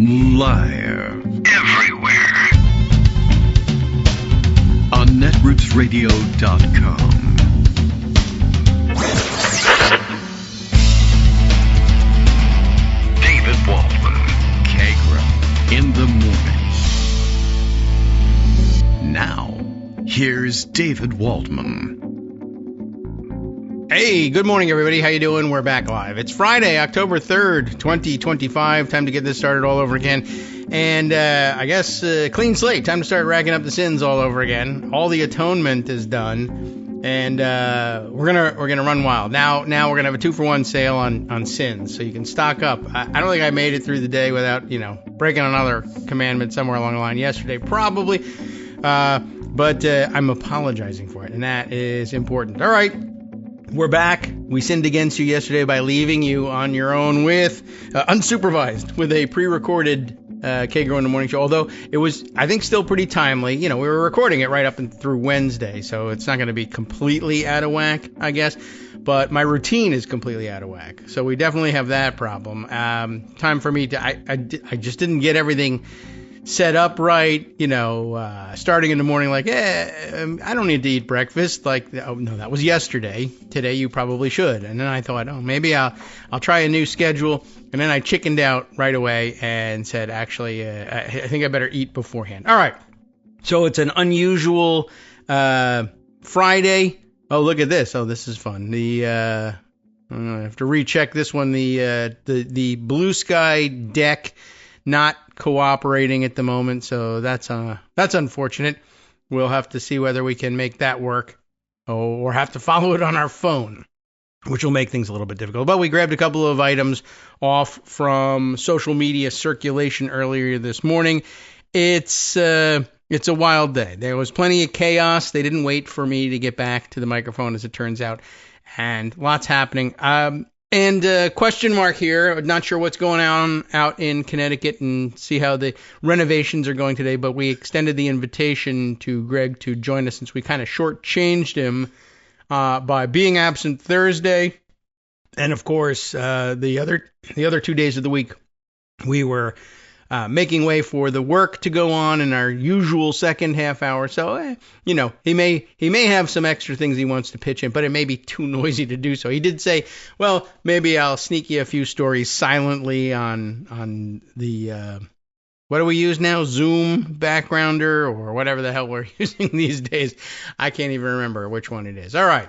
Live. Everywhere. On netrootsradio.com. David Waldman. Kagro. In the morning. Now, here's David Waldman. Hey, good morning, everybody. How you doing? We're back live. It's Friday, October 3rd, 2025. Time to get this started all over again. And I guess clean slate. Time to start racking up the sins all over again. All the atonement is done. And we're gonna run wild. Now we're gonna have a 2-for-1 sale on sins, so you can stock up. I don't think I made it through the day without, breaking another commandment somewhere along the line yesterday, probably. But I'm apologizing for it, and that is important. All right. We're back. We sinned against you yesterday by leaving you on your own with, unsupervised, with a pre-recorded Kagro in the Morning Show. Although it was, I think, still pretty timely. We were recording it right up and through Wednesday, so it's not going to be completely out of whack, I guess. But my routine is completely out of whack, so we definitely have that problem. Time for me to, I just didn't get everything set up right, starting in the morning like, I don't need to eat breakfast. Like, oh, no, that was yesterday. Today you probably should. And then I thought, maybe I'll try a new schedule. And then I chickened out right away and said, actually, I think I better eat beforehand. All right. So it's an unusual Friday. Oh, look at this. Oh, this is fun. I have to recheck this one. The blue sky deck not cooperating at the moment, so that's unfortunate. We'll have to see whether we can make that work or have to follow it on our phone, which will make things a little bit difficult. But we grabbed a couple of items off from social media circulation earlier this morning. It's a wild day. There was plenty of chaos. They didn't wait for me to get back to the microphone, as it turns out, and lots happening. And question mark here, not sure what's going on out in Connecticut and see how the renovations are going today, but we extended the invitation to Greg to join us since we kind of shortchanged him by being absent Thursday. And, of course, the other 2 days of the week, we were making way for the work to go on in our usual second half hour. So, he may have some extra things he wants to pitch in, but it may be too noisy to do so. He did say, well, maybe I'll sneak you a few stories silently on the, what do we use now? Zoom backgrounder or whatever the hell we're using these days. I can't even remember which one it is. All right.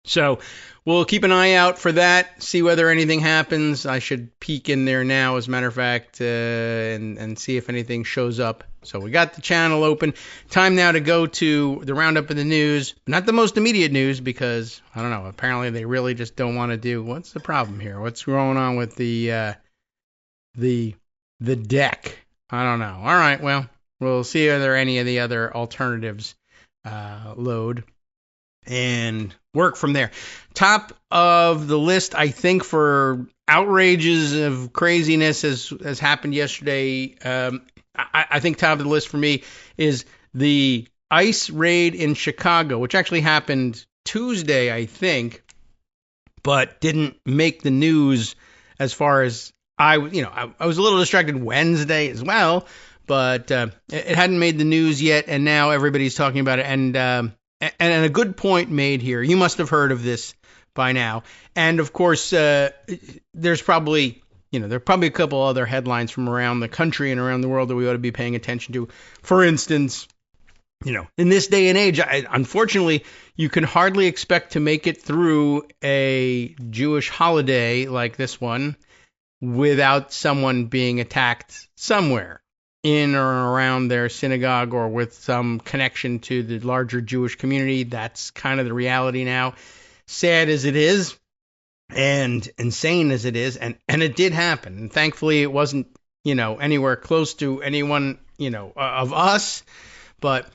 So we'll keep an eye out for that, see whether anything happens. I should peek in there now, as a matter of fact, and see if anything shows up. So we got the channel open. Time now to go to the roundup of the news. Not the most immediate news because, I don't know, apparently they really just don't want to do. What's the problem here? What's going on with the deck? I don't know. All right, well, we'll see if there are any of the other alternatives load and work from there. Top of the list, I think, for outrages of craziness has happened yesterday. I think top of the list for me is the ICE raid in Chicago, which actually happened Tuesday, I think, but didn't make the news as far as I was a little distracted Wednesday as well, but it hadn't made the news yet, and now everybody's talking about it. And a good point made here. You must have heard of this by now. And of course, there's probably a couple other headlines from around the country and around the world that we ought to be paying attention to. For instance, in this day and age, unfortunately, you can hardly expect to make it through a Jewish holiday like this one without someone being attacked somewhere in or around their synagogue or with some connection to the larger Jewish community. That's kind of the reality now. Sad as it is and insane as it is, and it did happen. And thankfully it wasn't, anywhere close to anyone, of us, but,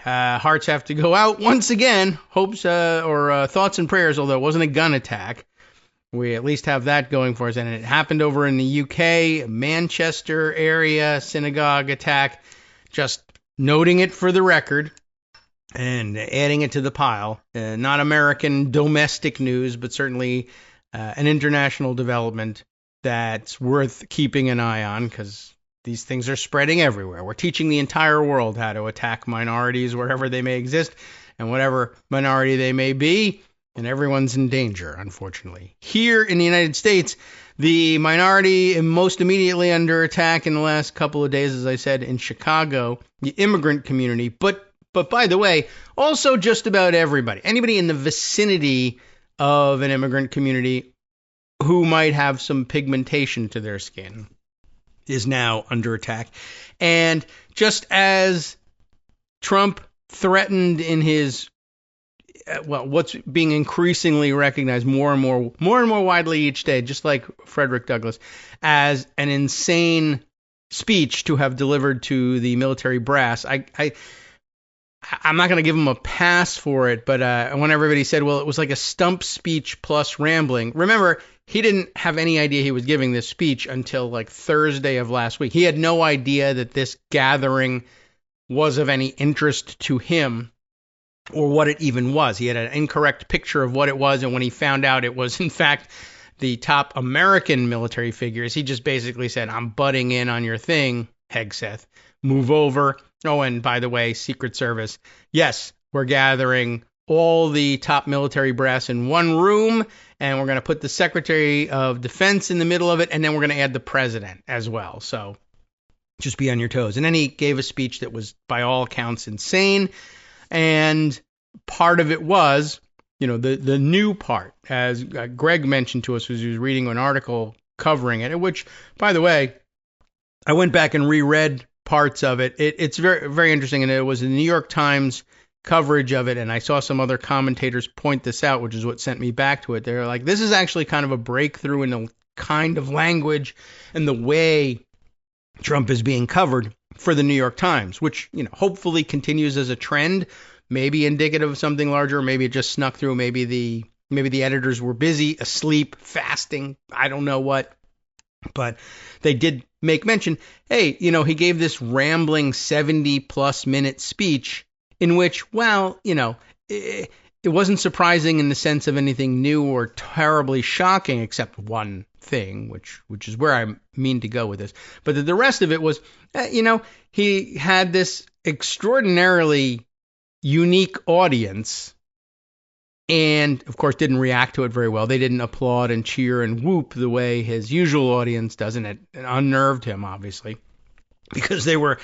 hearts have to go out once again, hopes or thoughts and prayers, although it wasn't a gun attack. We at least have that going for us. And it happened over in the UK, Manchester area synagogue attack. Just noting it for the record and adding it to the pile. Not American domestic news, but certainly an international development that's worth keeping an eye on, because these things are spreading everywhere. We're teaching the entire world how to attack minorities wherever they may exist and whatever minority they may be, and everyone's in danger, unfortunately. Here in the United States, the minority most immediately under attack in the last couple of days, as I said, in Chicago, the immigrant community, but by the way, also just about everybody. Anybody in the vicinity of an immigrant community who might have some pigmentation to their skin is now under attack. And just as Trump threatened in his, what's being increasingly recognized more and more widely each day, just like Frederick Douglass, as an insane speech to have delivered to the military brass, I'm not going to give him a pass for it, but when everybody said, well, it was like a stump speech plus rambling, remember, he didn't have any idea he was giving this speech until like Thursday of last week. He had no idea that this gathering was of any interest to him or what it even was. He had an incorrect picture of what it was, and when he found out it was, in fact, the top American military figures, he just basically said, I'm butting in on your thing, Hegseth. Move over. Oh, and by the way, Secret Service, yes, we're gathering all the top military brass in one room, and we're going to put the Secretary of Defense in the middle of it, and then we're going to add the president as well. So just be on your toes. And then he gave a speech that was, by all accounts, insane. And part of it was, the new part, as Greg mentioned to us as he was reading an article covering it, which, by the way, I went back and reread parts of it. It's very, very interesting, and it was the New York Times coverage of it, and I saw some other commentators point this out, which is what sent me back to it. They're like, this is actually kind of a breakthrough in the kind of language and the way Trump is being covered for the New York Times, which, hopefully continues as a trend, maybe indicative of something larger, maybe it just snuck through, maybe the editors were busy, asleep, fasting, I don't know what. But they did make mention, hey, he gave this rambling 70-plus minute speech in which, well, it wasn't surprising in the sense of anything new or terribly shocking, except one thing, which is where I mean to go with this. But the rest of it was, he had this extraordinarily unique audience, and, of course, didn't react to it very well. They didn't applaud and cheer and whoop the way his usual audience does, and it unnerved him, obviously, because they were,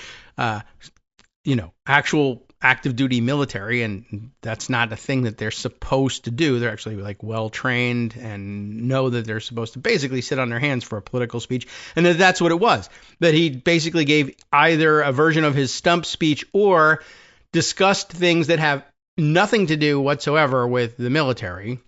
actual active duty military, and that's not a thing that they're supposed to do. They're actually like well trained and know that they're supposed to basically sit on their hands for a political speech, and that's what it was. That he basically gave either a version of his stump speech or discussed things that have nothing to do whatsoever with the military,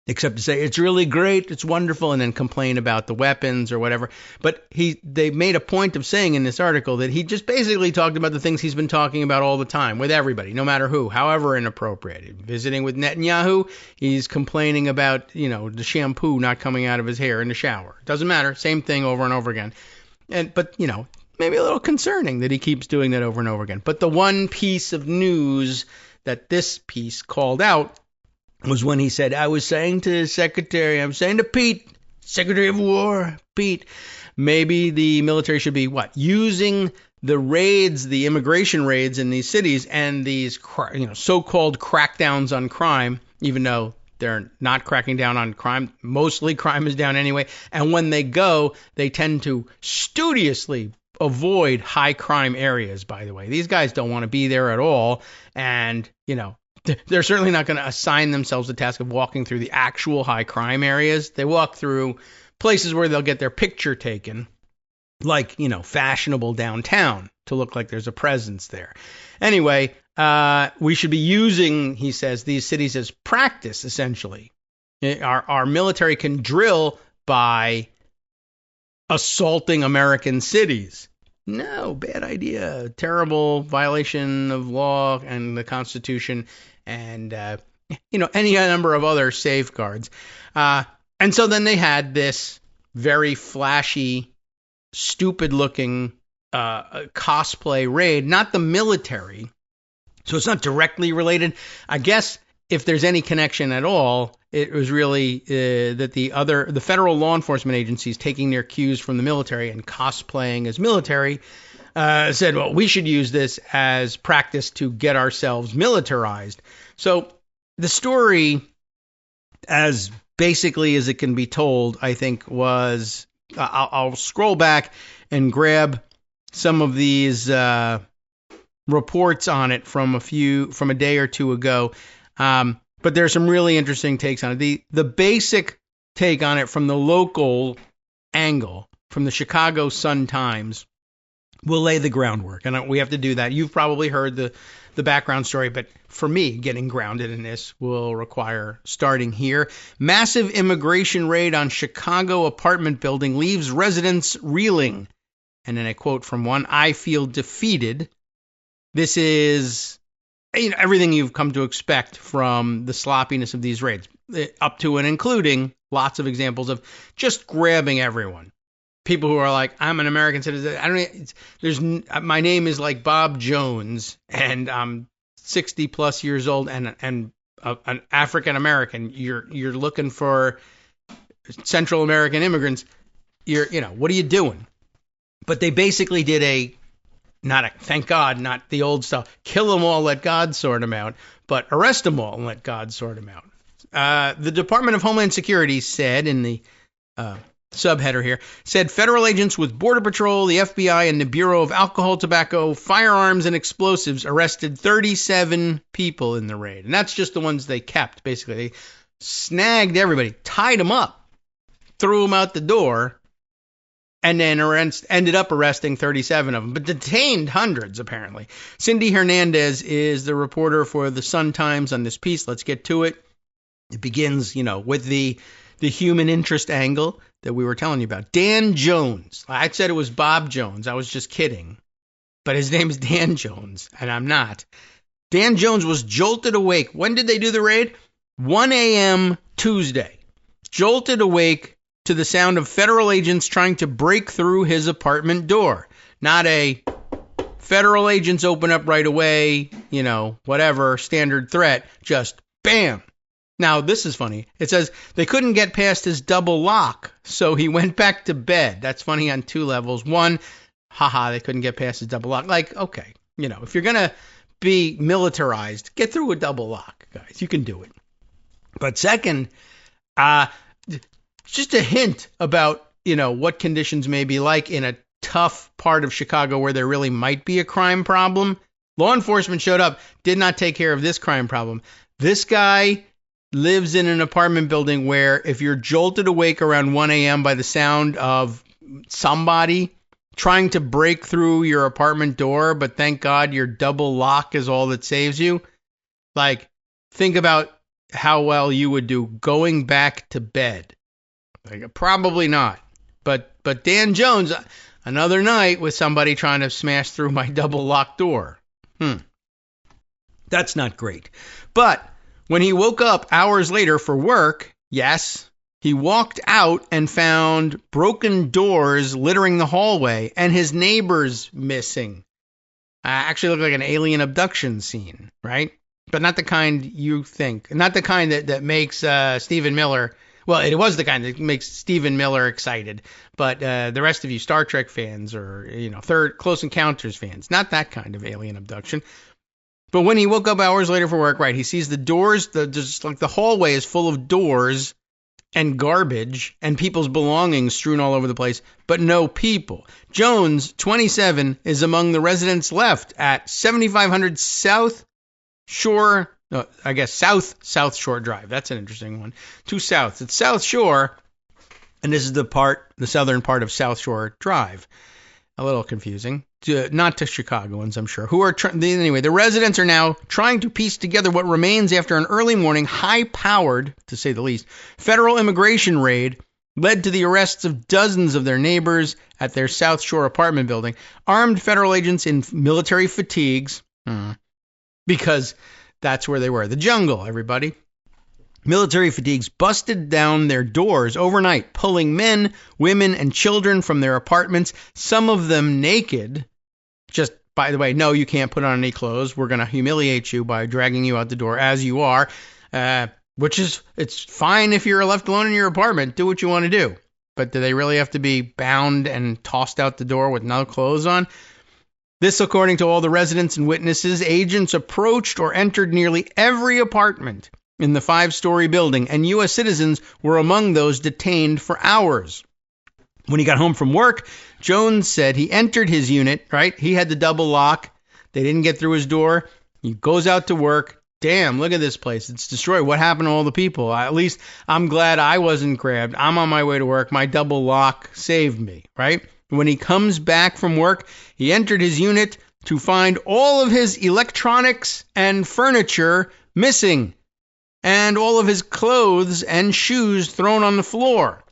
except to say it's really great, it's wonderful, and then complain about the weapons or whatever. But they made a point of saying in this article that he just basically talked about the things he's been talking about all the time with everybody, no matter who, however inappropriate. Visiting with Netanyahu, he's complaining about, the shampoo not coming out of his hair in the shower. Doesn't matter, same thing over and over again. But maybe a little concerning that he keeps doing that over and over again. But the one piece of news that this piece called out was when he said, I'm saying to Pete, Secretary of War, Pete, maybe the military should be, using the raids, the immigration raids in these cities and these, so-called crackdowns on crime, even though they're not cracking down on crime. Mostly crime is down anyway. And when they go, they tend to studiously avoid high crime areas, by the way. These guys don't want to be there at all. And, they're certainly not going to assign themselves the task of walking through the actual high crime areas. They walk through places where they'll get their picture taken, like, fashionable downtown, to look like there's a presence there. Anyway, we should be using, he says, these cities as practice, essentially. Our military can drill by assaulting American cities. No, bad idea. Terrible violation of law and the Constitution and, any number of other safeguards. And so then they had this very flashy, stupid-looking cosplay raid, not the military. So it's not directly related. I guess if there's any connection at all, it was really that the federal law enforcement agencies taking their cues from the military and cosplaying as military said, well, we should use this as practice to get ourselves militarized. So the story, as basically as it can be told, I think was, I'll scroll back and grab some of these reports on it from a day or two ago. But there's some really interesting takes on it. The basic take on it from the local angle, from the Chicago Sun-Times, will lay the groundwork. And we have to do that. You've probably heard the background story, but for me, getting grounded in this will require starting here. Massive immigration raid on Chicago apartment building leaves residents reeling. And then a quote from one, "I feel defeated." This is everything you've come to expect from the sloppiness of these raids, up to and including lots of examples of just grabbing everyone. People who are like, I'm an American citizen. My name is like Bob Jones, and I'm 60 plus years old and an African American. You're looking for Central American immigrants. What are you doing? But they basically did thank God, not the old stuff, kill them all, let God sort them out, but arrest them all and let God sort them out. The Department of Homeland Security said in the subheader here, said federal agents with Border Patrol, the FBI, and the Bureau of Alcohol, Tobacco, Firearms, and Explosives arrested 37 people in the raid. And that's just the ones they kept, basically. They snagged everybody, tied them up, threw them out the door, and then ended up arresting 37 of them, but detained hundreds, apparently. Cindy Hernandez is the reporter for the Sun-Times on this piece. Let's get to it. It begins, with the human interest angle that we were telling you about. Dan Jones. I said it was Bob Jones. I was just kidding. But his name is Dan Jones, and I'm not. Dan Jones was jolted awake. When did they do the raid? 1 a.m. Tuesday. Jolted awake to the sound of federal agents trying to break through his apartment door. Not a federal agents open up right away, whatever, standard threat, just bam. Now, this is funny. It says they couldn't get past his double lock, so he went back to bed. That's funny on two levels. One, they couldn't get past his double lock. Like, okay, if you're going to be militarized, get through a double lock, guys. You can do it. But second, just a hint about, what conditions may be like in a tough part of Chicago where there really might be a crime problem. Law enforcement showed up, did not take care of this crime problem. This guy lives in an apartment building where if you're jolted awake around 1 a.m. by the sound of somebody trying to break through your apartment door, but thank God your double lock is all that saves you, like, think about how well you would do going back to bed. Like, probably not. But Dan Jones, another night with somebody trying to smash through my double locked door. That's not great. But when he woke up hours later for work, yes, he walked out and found broken doors littering the hallway and his neighbors missing. Actually looked like an alien abduction scene, right? But not the kind you think. Not the kind that makes Stephen Miller... Well, it was the kind that makes Stephen Miller excited. But the rest of you Star Trek fans or, Third Close Encounters fans, not that kind of alien abduction. But when he woke up hours later for work, right, he sees the doors, just like the hallway is full of doors and garbage and people's belongings strewn all over the place, but no people. Jones, 27, is among the residents left at 7500 South Shore, South Shore Drive. That's an interesting one. Two Souths. It's South Shore, and this is the southern part of South Shore Drive. A little confusing. Not to Chicagoans, I'm sure. Anyway, the residents are now trying to piece together what remains after an early morning, high-powered, to say the least, federal immigration raid led to the arrests of dozens of their neighbors at their South Shore apartment building. Armed federal agents in military fatigues, because that's where they were. The jungle, everybody. Military fatigues busted down their doors overnight, pulling men, women, and children from their apartments, some of them naked. Just, by the way, no, you can't put on any clothes. We're going to humiliate you by dragging you out the door as you are. which is, it's fine if you're left alone in your apartment. Do what you want to do. But do they really have to be bound and tossed out the door with no clothes on? This, according to all the residents and witnesses. Agents approached or entered nearly every apartment in the 5-story building, and U.S. citizens were among those detained for hours. When he got home from work, Jones said he entered his unit, right? He had the double lock. They didn't get through his door. He goes out to work. Damn, look at this place. It's destroyed. What happened to all the people? At least I'm glad I wasn't grabbed. I'm on my way to work. My double lock saved me, right? When he comes back from work, he entered his unit to find all of his electronics and furniture missing, and all of his clothes and shoes thrown on the floor.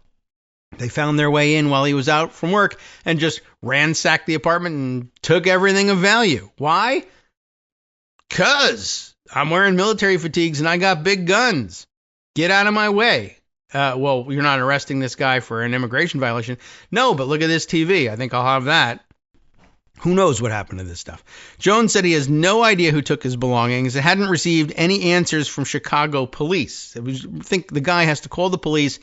They found their way in while he was out from work and just ransacked the apartment and took everything of value. Why? 'Cause I'm wearing military fatigues and I got big guns. Get out of my way. Well, you're not arresting this guy for an immigration violation. No, but look at this TV. I think I'll have that. Who knows what happened to this stuff? Jones said he has no idea who took his belongings and hadn't received any answers from Chicago police. I think the guy has to call the police,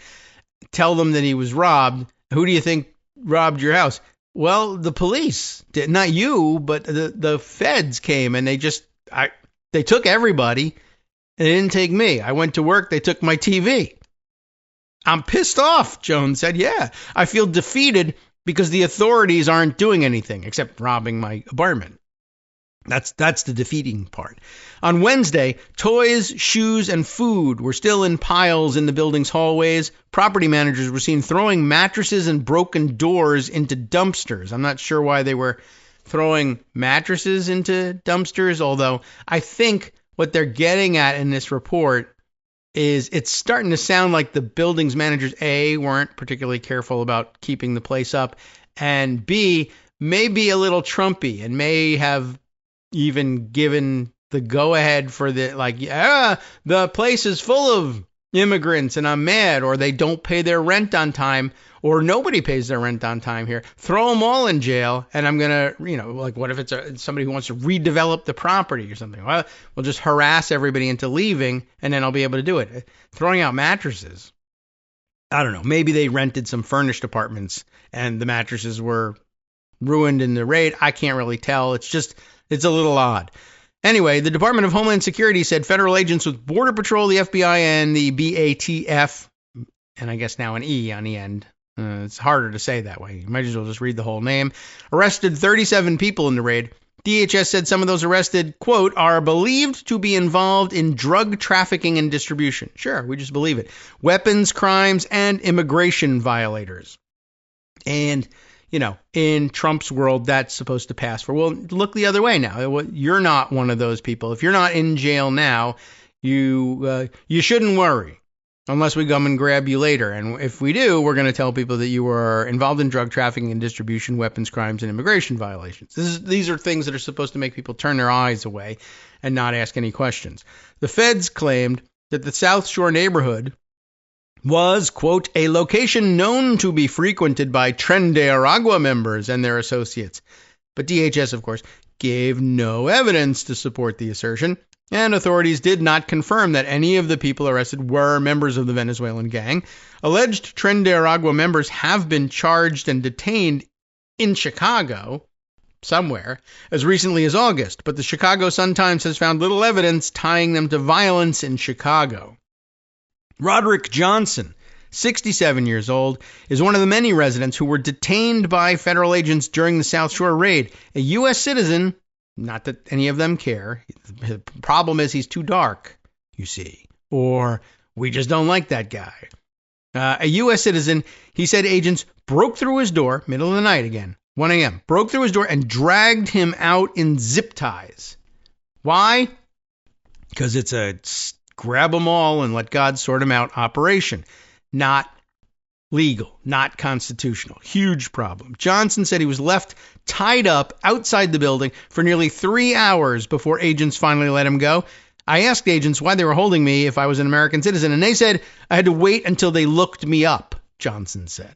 tell them that he was robbed. Who do you think robbed your house? Well, the police did. Not you, but the feds came and they took everybody. They didn't take me. I went to work. They took my TV. I'm pissed off, Jones said. Yeah, I feel defeated because the authorities aren't doing anything except robbing my apartment. That's the defeating part. On Wednesday, toys, shoes, and food were still in piles in the building's hallways. Property managers were seen throwing mattresses and broken doors into dumpsters. I'm not sure why they were throwing mattresses into dumpsters, although I think what they're getting at in this report is it's starting to sound like the building's managers, A, weren't particularly careful about keeping the place up, and B, may be a little Trumpy and may have even given the go-ahead for the place is full of immigrants and I'm mad, or they don't pay their rent on time, or nobody pays their rent on time here. Throw them all in jail, and I'm going to, what if it's somebody who wants to redevelop the property or something? Well, we'll just harass everybody into leaving, and then I'll be able to do it. Throwing out mattresses. I don't know. Maybe they rented some furnished apartments, and the mattresses were ruined in the raid. I can't really tell. It's a little odd. Anyway, the Department of Homeland Security said federal agents with Border Patrol, the FBI, and the BATF, and I guess now an E on the end. It's harder to say that way. You might as well just read the whole name. Arrested 37 people in the raid. DHS said some of those arrested, quote, are believed to be involved in drug trafficking and distribution. Sure, we just believe it. Weapons, crimes, and immigration violators. And, in Trump's world, that's supposed to pass for. Well, look the other way now. You're not one of those people. If you're not in jail now, you shouldn't worry. Unless we come and grab you later. And if we do, we're going to tell people that you were involved in drug trafficking and distribution, weapons, crimes, and immigration violations. These are things that are supposed to make people turn their eyes away and not ask any questions. The feds claimed that the South Shore neighborhood was, quote, a location known to be frequented by Tren de Aragua members and their associates. But DHS, of course, gave no evidence to support the assertion. And authorities did not confirm that any of the people arrested were members of the Venezuelan gang. Alleged Tren de Aragua members have been charged and detained in Chicago, somewhere, as recently as August, but the Chicago Sun-Times has found little evidence tying them to violence in Chicago. Roderick Johnson, 67 years old, is one of the many residents who were detained by federal agents during the South Shore raid. A U.S. citizen. Not that any of them care. The problem is he's too dark, you see. Or we just don't like that guy. A U.S. citizen, he said agents broke through his door, middle of the night again, 1 a.m., broke through his door and dragged him out in zip ties. Why? Because it's a grab them all and let God sort them out operation. Not legal, not constitutional. Huge problem. Johnson said he was left tied up outside the building for nearly 3 hours before agents finally let him go. I asked agents why they were holding me if I was an American citizen, and they said I had to wait until they looked me up, Johnson said.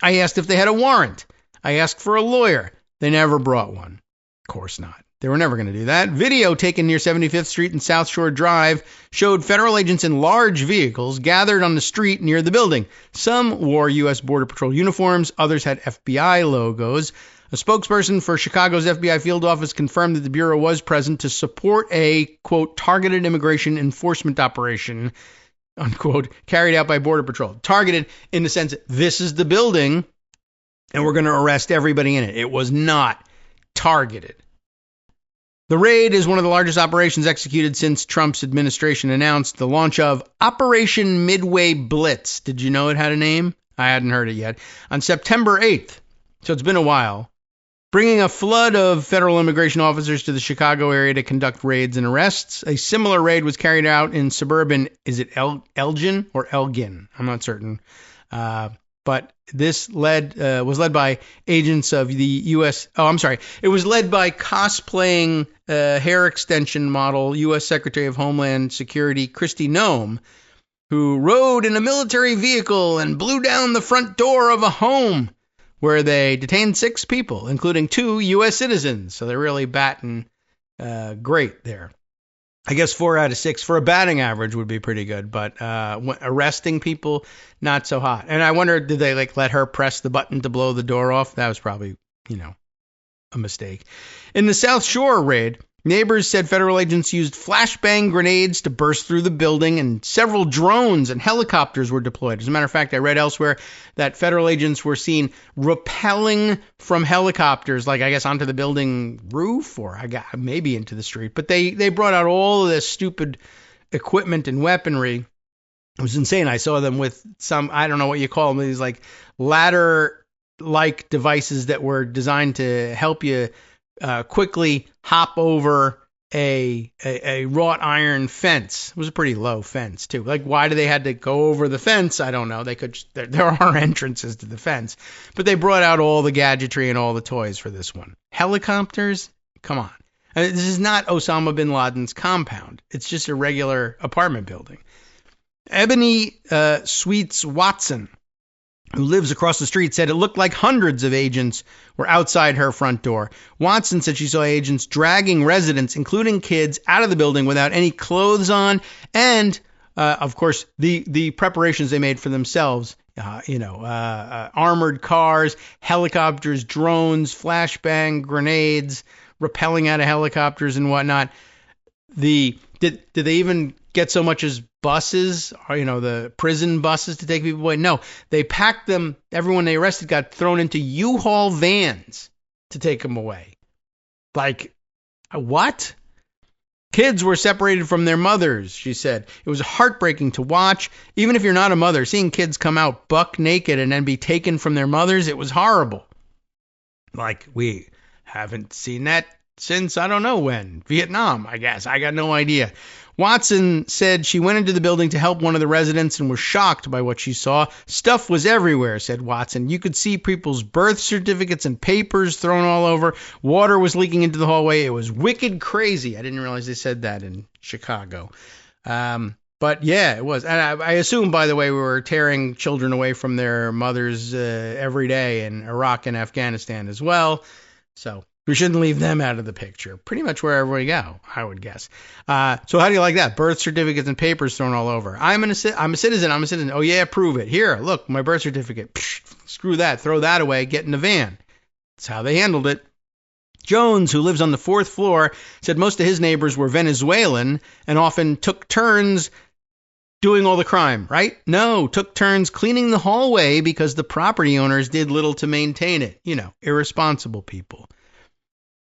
I asked if they had a warrant. I asked for a lawyer. They never brought one. Of course not. They were never going to do that. Video taken near 75th Street and South Shore Drive showed federal agents in large vehicles gathered on the street near the building. Some wore U.S. Border Patrol uniforms. Others had FBI logos. A spokesperson for Chicago's FBI field office confirmed that the Bureau was present to support a, quote, targeted immigration enforcement operation, unquote, carried out by Border Patrol. Targeted in the sense that this is the building and we're going to arrest everybody in it. It was not targeted. The raid is one of the largest operations executed since Trump's administration announced the launch of Operation Midway Blitz. Did you know it had a name? I hadn't heard it yet. On September 8th, so it's been a while, bringing a flood of federal immigration officers to the Chicago area to conduct raids and arrests. A similar raid was carried out in suburban, is it Elgin or Elgin? I'm not certain. But this was led by agents of the U.S. Oh, I'm sorry. It was led by cosplaying hair extension model U.S. Secretary of Homeland Security Kristi Noem, who rode in a military vehicle and blew down the front door of a home where they detained 6 people, including 2 U.S. citizens. So they're really batting great there. I guess 4 out of 6 for a batting average would be pretty good, but arresting people, not so hot. And I wonder, did they let her press the button to blow the door off? That was probably, a mistake. In the South Shore raid, neighbors said federal agents used flashbang grenades to burst through the building, and several drones and helicopters were deployed. As a matter of fact, I read elsewhere that federal agents were seen rappelling from helicopters, I guess onto the building roof or maybe into the street. But they brought out all of this stupid equipment and weaponry. It was insane. I saw them with some, I don't know what you call them, these ladder-like devices that were designed to help you quickly hop over a wrought iron fence. It was a pretty low fence too. Why do they had to go over the fence? I don't know. They could. There are entrances to the fence, but they brought out all the gadgetry and all the toys for this one. Helicopters? Come on. This is not Osama bin Laden's compound. It's just a regular apartment building. Ebony Sweets Watson, who lives across the street, said it looked like hundreds of agents were outside her front door. Watson said she saw agents dragging residents, including kids, out of the building without any clothes on, and, of course, the preparations they made for themselves. Armored cars, helicopters, drones, flashbang grenades, rappelling out of helicopters and whatnot. Did they even get so much as buses, the prison buses to take people away? No, they packed them. Everyone they arrested got thrown into U-Haul vans to take them away. What? Kids were separated from their mothers, she said. It was heartbreaking to watch. Even if you're not a mother, seeing kids come out buck naked and then be taken from their mothers, it was horrible. We haven't seen that since I don't know when. Vietnam, I guess. I got no idea. Watson said she went into the building to help one of the residents and was shocked by what she saw. Stuff was everywhere, said Watson. You could see people's birth certificates and papers thrown all over. Water was leaking into the hallway. It was wicked crazy. I didn't realize they said that in Chicago. But yeah, it was. And I assume, by the way, we were tearing children away from their mothers every day in Iraq and Afghanistan as well. So we shouldn't leave them out of the picture. Pretty much wherever we go, I would guess. So how do you like that? Birth certificates and papers thrown all over. I'm a citizen. Oh, yeah, prove it. Here, look, my birth certificate. Psh, screw that. Throw that away. Get in the van. That's how they handled it. Jones, who lives on the 4th floor, said most of his neighbors were Venezuelan and often took turns doing all the crime, right? No, took turns cleaning the hallway because the property owners did little to maintain it. Irresponsible people.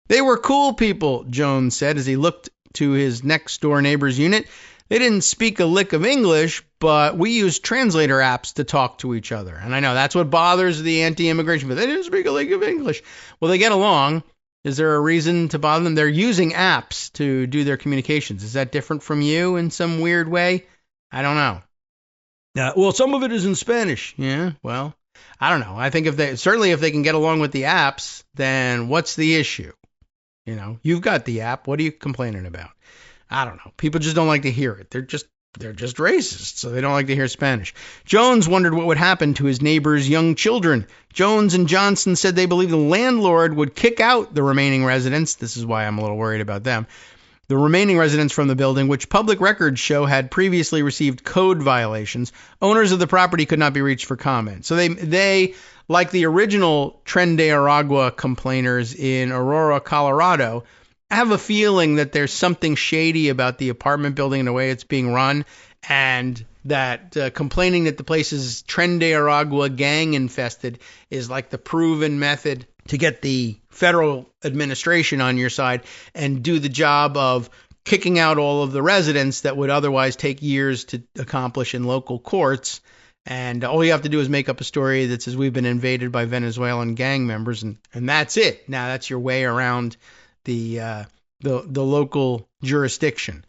They were cool people, Jones said as he looked to his next-door neighbor's unit. They didn't speak a lick of English, but we used translator apps to talk to each other. And I know that's what bothers the anti-immigration, but they didn't speak a lick of English. Well, they get along. Is there a reason to bother them? They're using apps to do their communications. Is that different from you in some weird way? I don't know. Well, some of it is in Spanish. Yeah, well, I don't know. I think if they can get along with the apps, then what's the issue? You've got the app. What are you complaining about? I don't know. People just don't like to hear it. They're just they're just racist, so they don't like to hear Spanish. Jones wondered what would happen to his neighbor's young children. Jones and Johnson said they believe the landlord would kick out the remaining residents. This is why I'm a little worried about them. The remaining residents from the building, which public records show had previously received code violations. Owners of the property could not be reached for comment. So they like the original Tren de Aragua complainers in Aurora, Colorado, have a feeling that there's something shady about the apartment building and the way it's being run, and that complaining that the place is Tren de Aragua gang infested is like the proven method to get the federal administration on your side and do the job of kicking out all of the residents that would otherwise take years to accomplish in local courts. And all you have to do is make up a story that says we've been invaded by Venezuelan gang members, and that's it. Now that's your way around the local jurisdiction.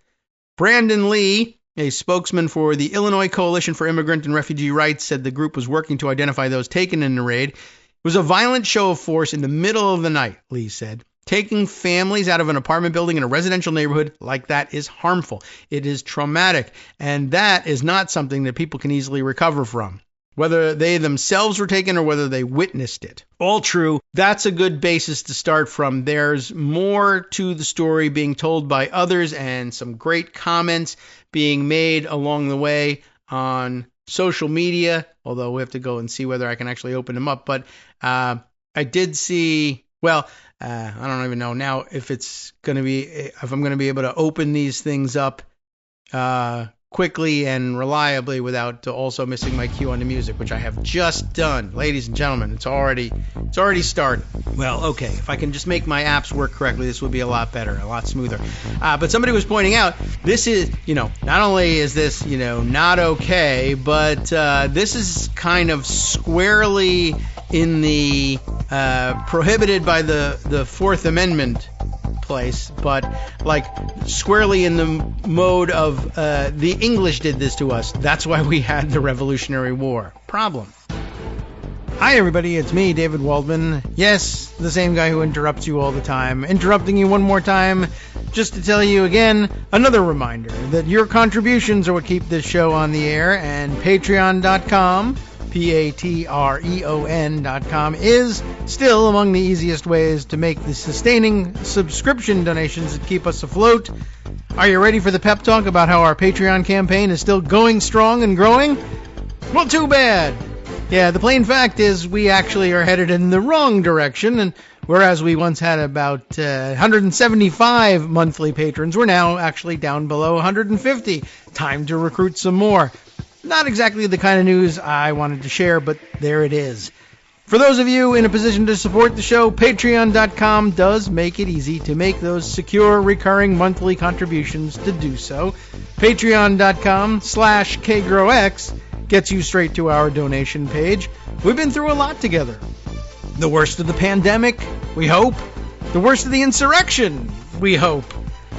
Brandon Lee, a spokesman for the Illinois Coalition for Immigrant and Refugee Rights, said the group was working to identify those taken in the raid. It was a violent show of force in the middle of the night, Lee said. Taking families out of an apartment building in a residential neighborhood like that is harmful. It is traumatic, and that is not something that people can easily recover from, whether they themselves were taken or whether they witnessed it. All true. That's a good basis to start from. There's more to the story being told by others and some great comments being made along the way on social media, although we have to go and see whether I can actually open them up. But I did see, I don't even know now if I'm going to be able to open these things up quickly and reliably without also missing my cue on the music, which I have just done. Ladies and gentlemen, it's already started. Well, okay, if I can just make my apps work correctly, this would be a lot better, a lot smoother. But somebody was pointing out, this is, not only is this, not okay, but this is kind of squarely in the prohibited by the Fourth Amendment place, but like squarely in the mode of the English did this to us. That's why we had the Revolutionary War. Problem. Hi everybody, it's me, David Waldman. Yes, the same guy who interrupts you all the time. Interrupting you one more time just to tell you again, another reminder that your contributions are what keep this show on the air, and patreon.com patreon.com is still among the easiest ways to make the sustaining subscription donations that keep us afloat. Are you ready for the pep talk about how our Patreon campaign is still going strong and growing? Well, too bad. Yeah, the plain fact is we actually are headed in the wrong direction, and whereas we once had about 175 monthly patrons, we're now actually down below 150. Time to recruit some more. Not exactly the kind of news I wanted to share, but there it is. For those of you in a position to support the show, patreon.com does make it easy to make those secure, recurring monthly contributions to do so. Patreon.com/KagroX gets you straight to our donation page. We've been through a lot together. The worst of the pandemic, we hope. The worst of the insurrection, we hope.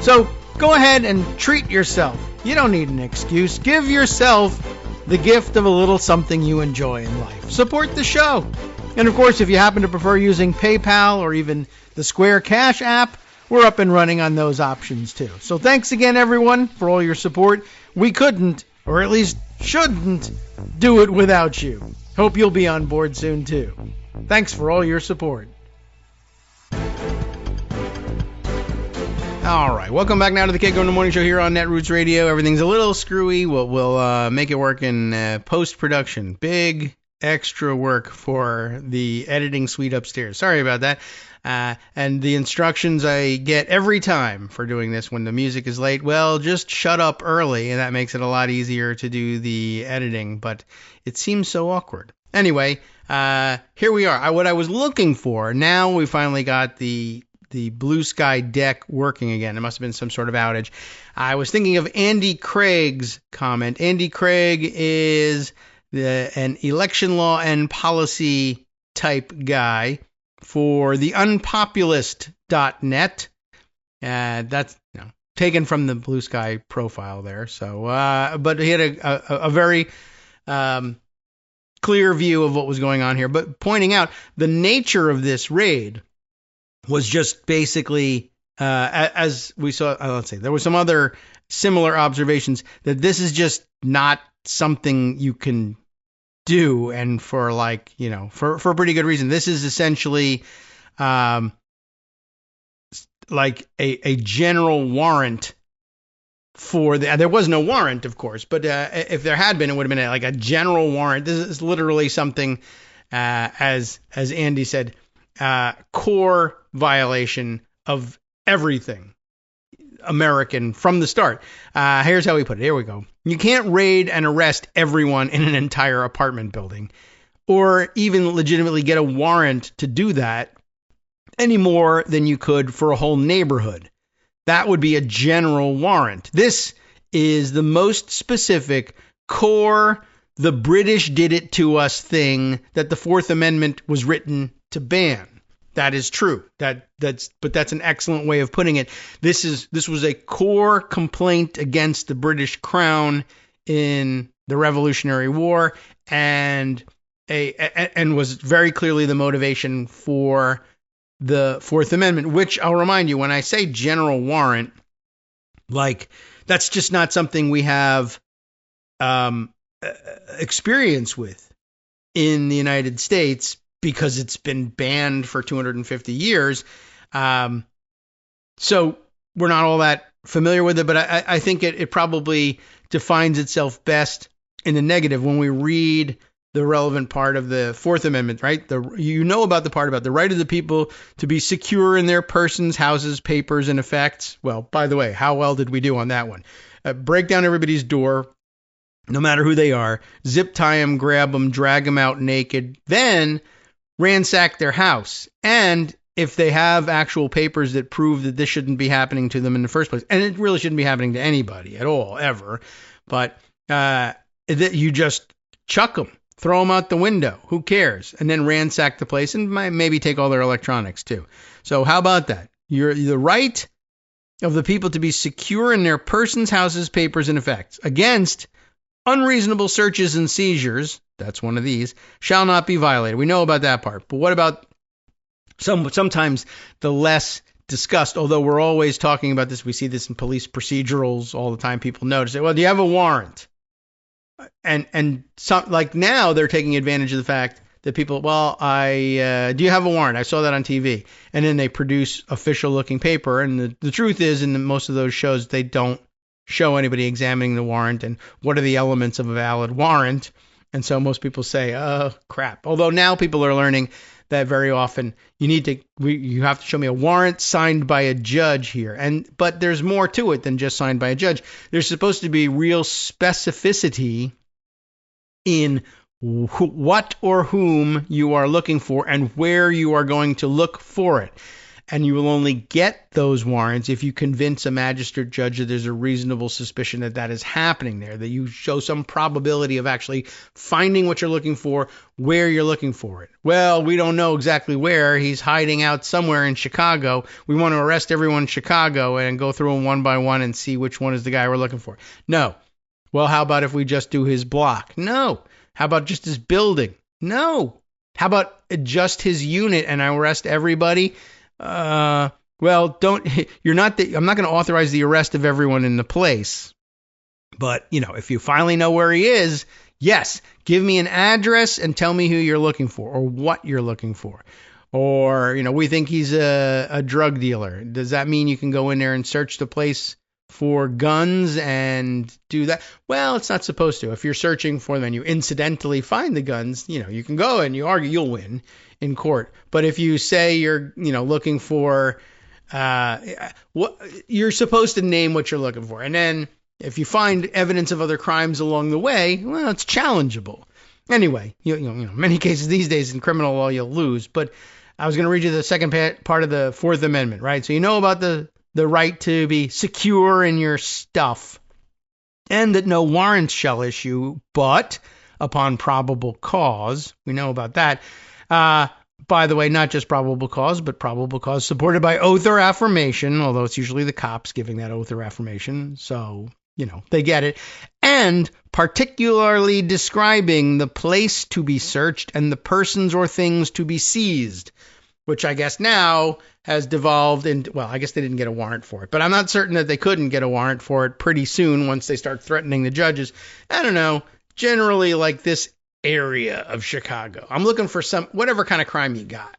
So go ahead and treat yourself. You don't need an excuse. Give yourself the gift of a little something you enjoy in life. Support the show. And of course, if you happen to prefer using PayPal or even the Square Cash app, we're up and running on those options too. So thanks again, everyone, for all your support. We couldn't, or at least shouldn't, do it without you. Hope you'll be on board soon too. Thanks for all your support. All right, welcome back now to the Kagro in the Morning Show here on Netroots Radio. Everything's a little screwy. We'll make it work in post-production. Big extra work for the editing suite upstairs. Sorry about that. And the instructions I get every time for doing this when the music is late, well, just shut up early, and that makes it a lot easier to do the editing, but it seems so awkward. Anyway, here we are. What I was looking for, now we finally got the Blue Sky deck working again. It must have been some sort of outage. I was thinking of Andy Craig's comment. Andy Craig is an election law and policy type guy for the unpopulist.net. That's taken from the Blue Sky profile there. So, but he had a very clear view of what was going on here. But pointing out the nature of this raid was just basically as we saw, let's say there were some other similar observations that this is just not something you can do, and for for a pretty good reason. This is essentially like a general warrant for there was no warrant, of course, but if there had been, it would have been like a general warrant. This is literally something, as Andy said, core violation of everything American from the start. Here's how we put it. Here we go. You can't raid and arrest everyone in an entire apartment building, or even legitimately get a warrant to do that, any more than you could for a whole neighborhood. That would be a general warrant. This is the most specific, core, the British did it to us thing that the Fourth Amendment was written to ban. That is true. But that's an excellent way of putting it. This was a core complaint against the British Crown in the Revolutionary War, and was very clearly the motivation for the Fourth Amendment, which I'll remind you, when I say general warrant, like, that's just not something we have experience with in the United States, because it's been banned for 250 years. So we're not all that familiar with it, but I think it probably defines itself best in the negative when we read the relevant part of the Fourth Amendment, right? About the part about the right of the people to be secure in their persons, houses, papers, and effects. Well, by the way, how well did we do on that one? Break down everybody's door, no matter who they are, zip tie them, grab them, drag them out naked, then ransack their house. And if they have actual papers that prove that this shouldn't be happening to them in the first place, and it really shouldn't be happening to anybody at all, ever, but that you just chuck them. Throw them out the window. Who cares? And then ransack the place and maybe take all their electronics too. So how about that? The right of the people to be secure in their persons, houses, papers, and effects against unreasonable searches and seizures, that's one of these, shall not be violated. We know about that part. But what about sometimes the less discussed, although we're always talking about this, we see this in police procedurals all the time. People notice it. Well, do you have a warrant? And some, like, now they're taking advantage of the fact that people, do you have a warrant? I saw that on TV. And then they produce official looking paper. And the truth is, in most of those shows, they don't show anybody examining the warrant and what are the elements of a valid warrant. And so most people say, oh, crap. Although now people are learning that very often you have to show me a warrant signed by a judge here. But there's more to it than just signed by a judge. There's supposed to be real specificity in what or whom you are looking for and where you are going to look for it. And you will only get those warrants if you convince a magistrate judge that there's a reasonable suspicion that that is happening there, that you show some probability of actually finding what you're looking for, where you're looking for it. Well, we don't know exactly where. He's hiding out somewhere in Chicago. We want to arrest everyone in Chicago and go through them one by one and see which one is the guy we're looking for. No. Well, how about if we just do his block? No. How about just his building? No. How about just his unit and I arrest everybody? I'm not going to authorize the arrest of everyone in the place. But, if you finally know where he is, yes, give me an address and tell me who you're looking for or what you're looking for. Or, we think he's a drug dealer. Does that mean you can go in there and search the place for guns and do that? Well, it's not supposed to. If you're searching for them and you incidentally find the guns, you can go and you argue, you'll win in court. But if you say you're, looking for, you're supposed to name what you're looking for. And then if you find evidence of other crimes along the way, well, it's challengeable. Anyway, many cases these days in criminal law, you'll lose. But I was going to read you the second part of the Fourth Amendment, right? So about the right to be secure in your stuff, and that no warrants shall issue, but upon probable cause. We know about that. By the way, not just probable cause, but probable cause supported by oath or affirmation, although it's usually the cops giving that oath or affirmation. So, they get it. And particularly describing the place to be searched and the persons or things to be seized. which I guess now has devolved into, well, I guess they didn't get a warrant for it, but I'm not certain that they couldn't get a warrant for it pretty soon once they start threatening the judges. I don't know, generally like this area of Chicago. I'm looking for whatever kind of crime you got.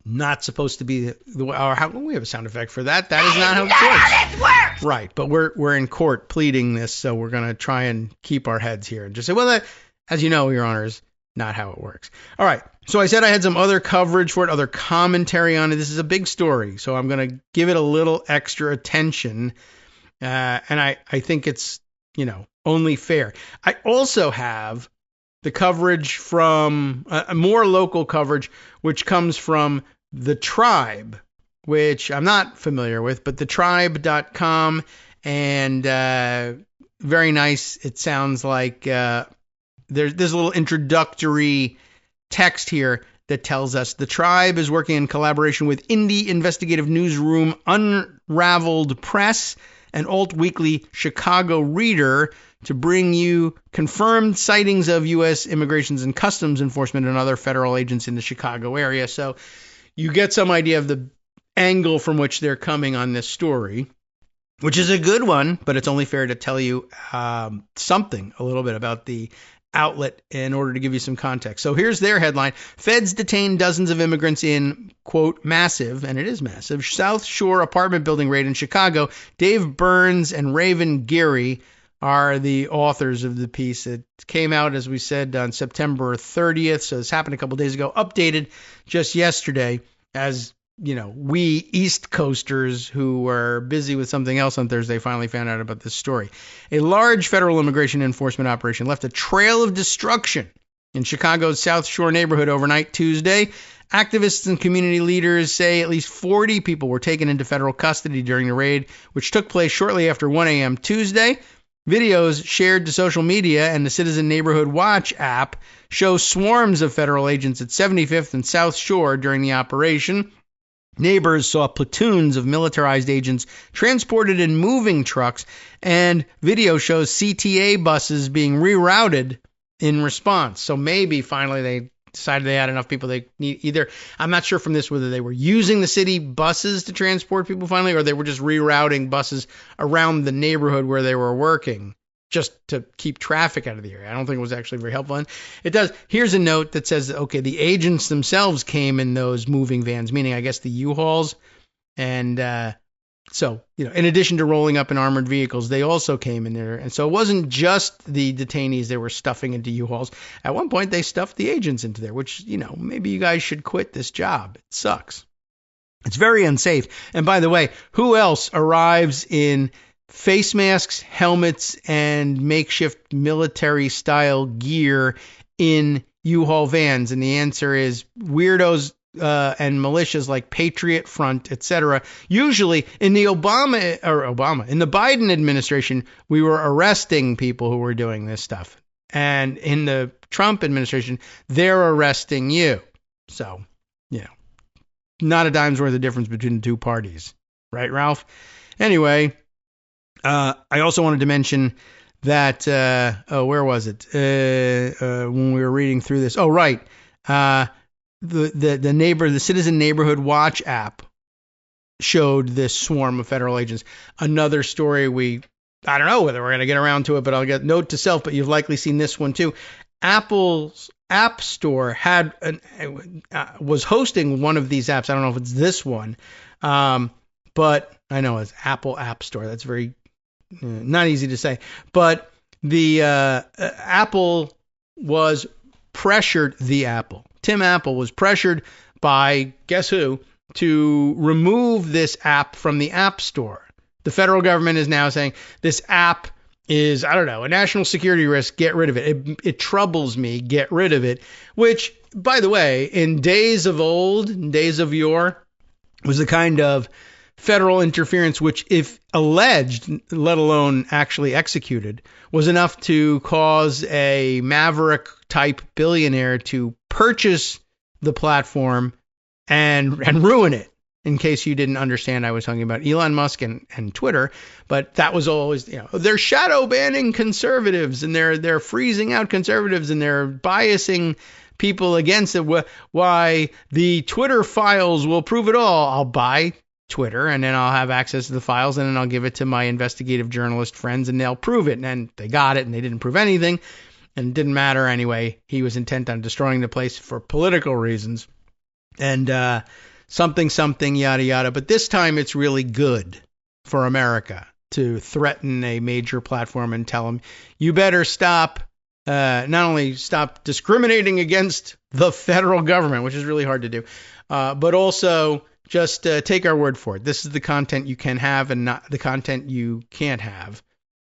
Not supposed to be we have a sound effect for that. That is not how it works. Right, but we're in court pleading this, so we're going to try and keep our heads here and just say, well, that, as you know, Your Honors, not how it works. All right, so I said I had some other coverage for it, other commentary on it. This is a big story, so I'm going to give it a little extra attention, and I think it's, only fair. I also have the coverage from more local coverage, which comes from The Tribe, which I'm not familiar with, but thetribe.com, and very nice. It sounds like there's a little introductory text here that tells us The Tribe is working in collaboration with indie investigative newsroom Unraveled Press and alt weekly Chicago Reader to bring you confirmed sightings of U.S. Immigrations and Customs Enforcement and other federal agents in the Chicago area. So you get some idea of the angle from which they're coming on this story, which is a good one, but it's only fair to tell you something a little bit about the outlet in order to give you some context. So here's their headline. Feds detain dozens of immigrants in, quote, massive, and it is massive, South Shore apartment building raid in Chicago. Dave Burns and Raven Geary are the authors of the piece. It came out, as we said, on September 30th. So this happened a couple days ago, updated just yesterday as, we East Coasters who were busy with something else on Thursday finally found out about this story. A large federal immigration enforcement operation left a trail of destruction in Chicago's South Shore neighborhood overnight Tuesday. Activists and community leaders say at least 40 people were taken into federal custody during the raid, which took place shortly after 1 a.m. Tuesday. Videos shared to social media and the Citizen Neighborhood Watch app show swarms of federal agents at 75th and South Shore during the operation. Neighbors saw platoons of militarized agents transported in moving trucks, and video shows CTA buses being rerouted in response. So maybe finally they decided they had enough people they need either. I'm not sure from this whether they were using the city buses to transport people finally, or they were just rerouting buses around the neighborhood where they were working just to keep traffic out of the area. I don't think it was actually very helpful. And it does. Here's a note that says, okay, the agents themselves came in those moving vans, meaning I guess the U-Hauls. And so, in addition to rolling up in armored vehicles, they also came in there. And so it wasn't just the detainees they were stuffing into U-Hauls. At one point, they stuffed the agents into there, which, maybe you guys should quit this job. It sucks. It's very unsafe. And by the way, who else arrives in face masks, helmets, and makeshift military-style gear in U-Haul vans? And the answer is weirdos and militias like Patriot Front, etc. Usually in the in the Biden administration, we were arresting people who were doing this stuff. And in the Trump administration, they're arresting you. So, not a dime's worth of difference between the two parties. Right, Ralph? Anyway, I also wanted to mention that, where was it? When we were reading through this. Oh, right. The Citizen Neighborhood Watch app showed this swarm of federal agents. Another story I don't know whether we're going to get around to it, but I'll get note to self, but you've likely seen this one too. Apple's App Store was hosting one of these apps. I don't know if it's this one, but I know it's Apple App Store. That's very not easy to say. But the Apple was pressured, Tim Apple was pressured by, guess who, to remove this app from the App Store. The federal government is now saying this app is, a national security risk. Get rid of it. It troubles me. Get rid of it. Which, by the way, in days of yore, was the kind of federal interference which, if alleged, let alone actually executed, was enough to cause a maverick-type billionaire to purchase the platform and ruin it. In case you didn't understand, I was talking about Elon Musk and Twitter, but that was always, they're shadow banning conservatives and they're freezing out conservatives and they're biasing people against it. Why the Twitter files will prove it all. I'll buy Twitter, and then I'll have access to the files, and then I'll give it to my investigative journalist friends, and they'll prove it. And then they got it, and they didn't prove anything, and it didn't matter anyway. He was intent on destroying the place for political reasons, and something, yada, yada. But this time it's really good for America to threaten a major platform and tell them, you better stop, not only stop discriminating against the federal government, which is really hard to do, but also just take our word for it. This is the content you can have and not the content you can't have.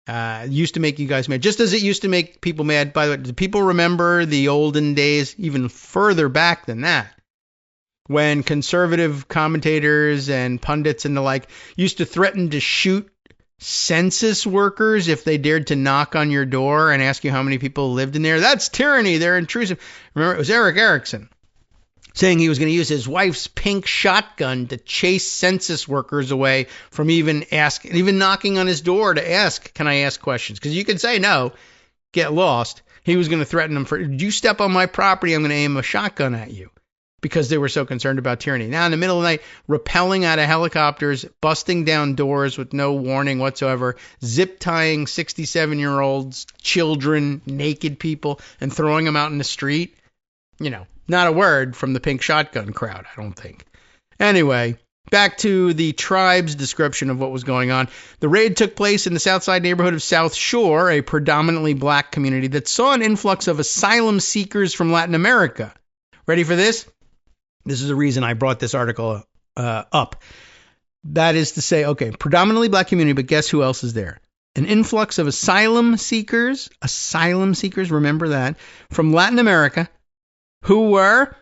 It used to make you guys mad, just as it used to make people mad. By the way, do people remember the olden days, even further back than that, when conservative commentators and pundits and the like used to threaten to shoot census workers if they dared to knock on your door and ask you how many people lived in there? That's tyranny. They're intrusive. Remember, it was Eric Erickson saying he was going to use his wife's pink shotgun to chase census workers away from even knocking on his door to ask, can I ask questions? Because you could say no, get lost. He was going to threaten them for, you step on my property, I'm going to aim a shotgun at you, because they were so concerned about tyranny. Now, in the middle of the night, rappelling out of helicopters, busting down doors with no warning whatsoever, zip tying 67-year-olds, children, naked people, and throwing them out in the street. Not a word from the pink shotgun crowd, I don't think. Anyway, back to the tribe's description of what was going on. The raid took place in the Southside neighborhood of South Shore, a predominantly black community that saw an influx of asylum seekers from Latin America. Ready for this? This is the reason I brought this article up. That is to say, okay, predominantly black community, but guess who else is there? An influx of asylum seekers, remember that, from Latin America, who were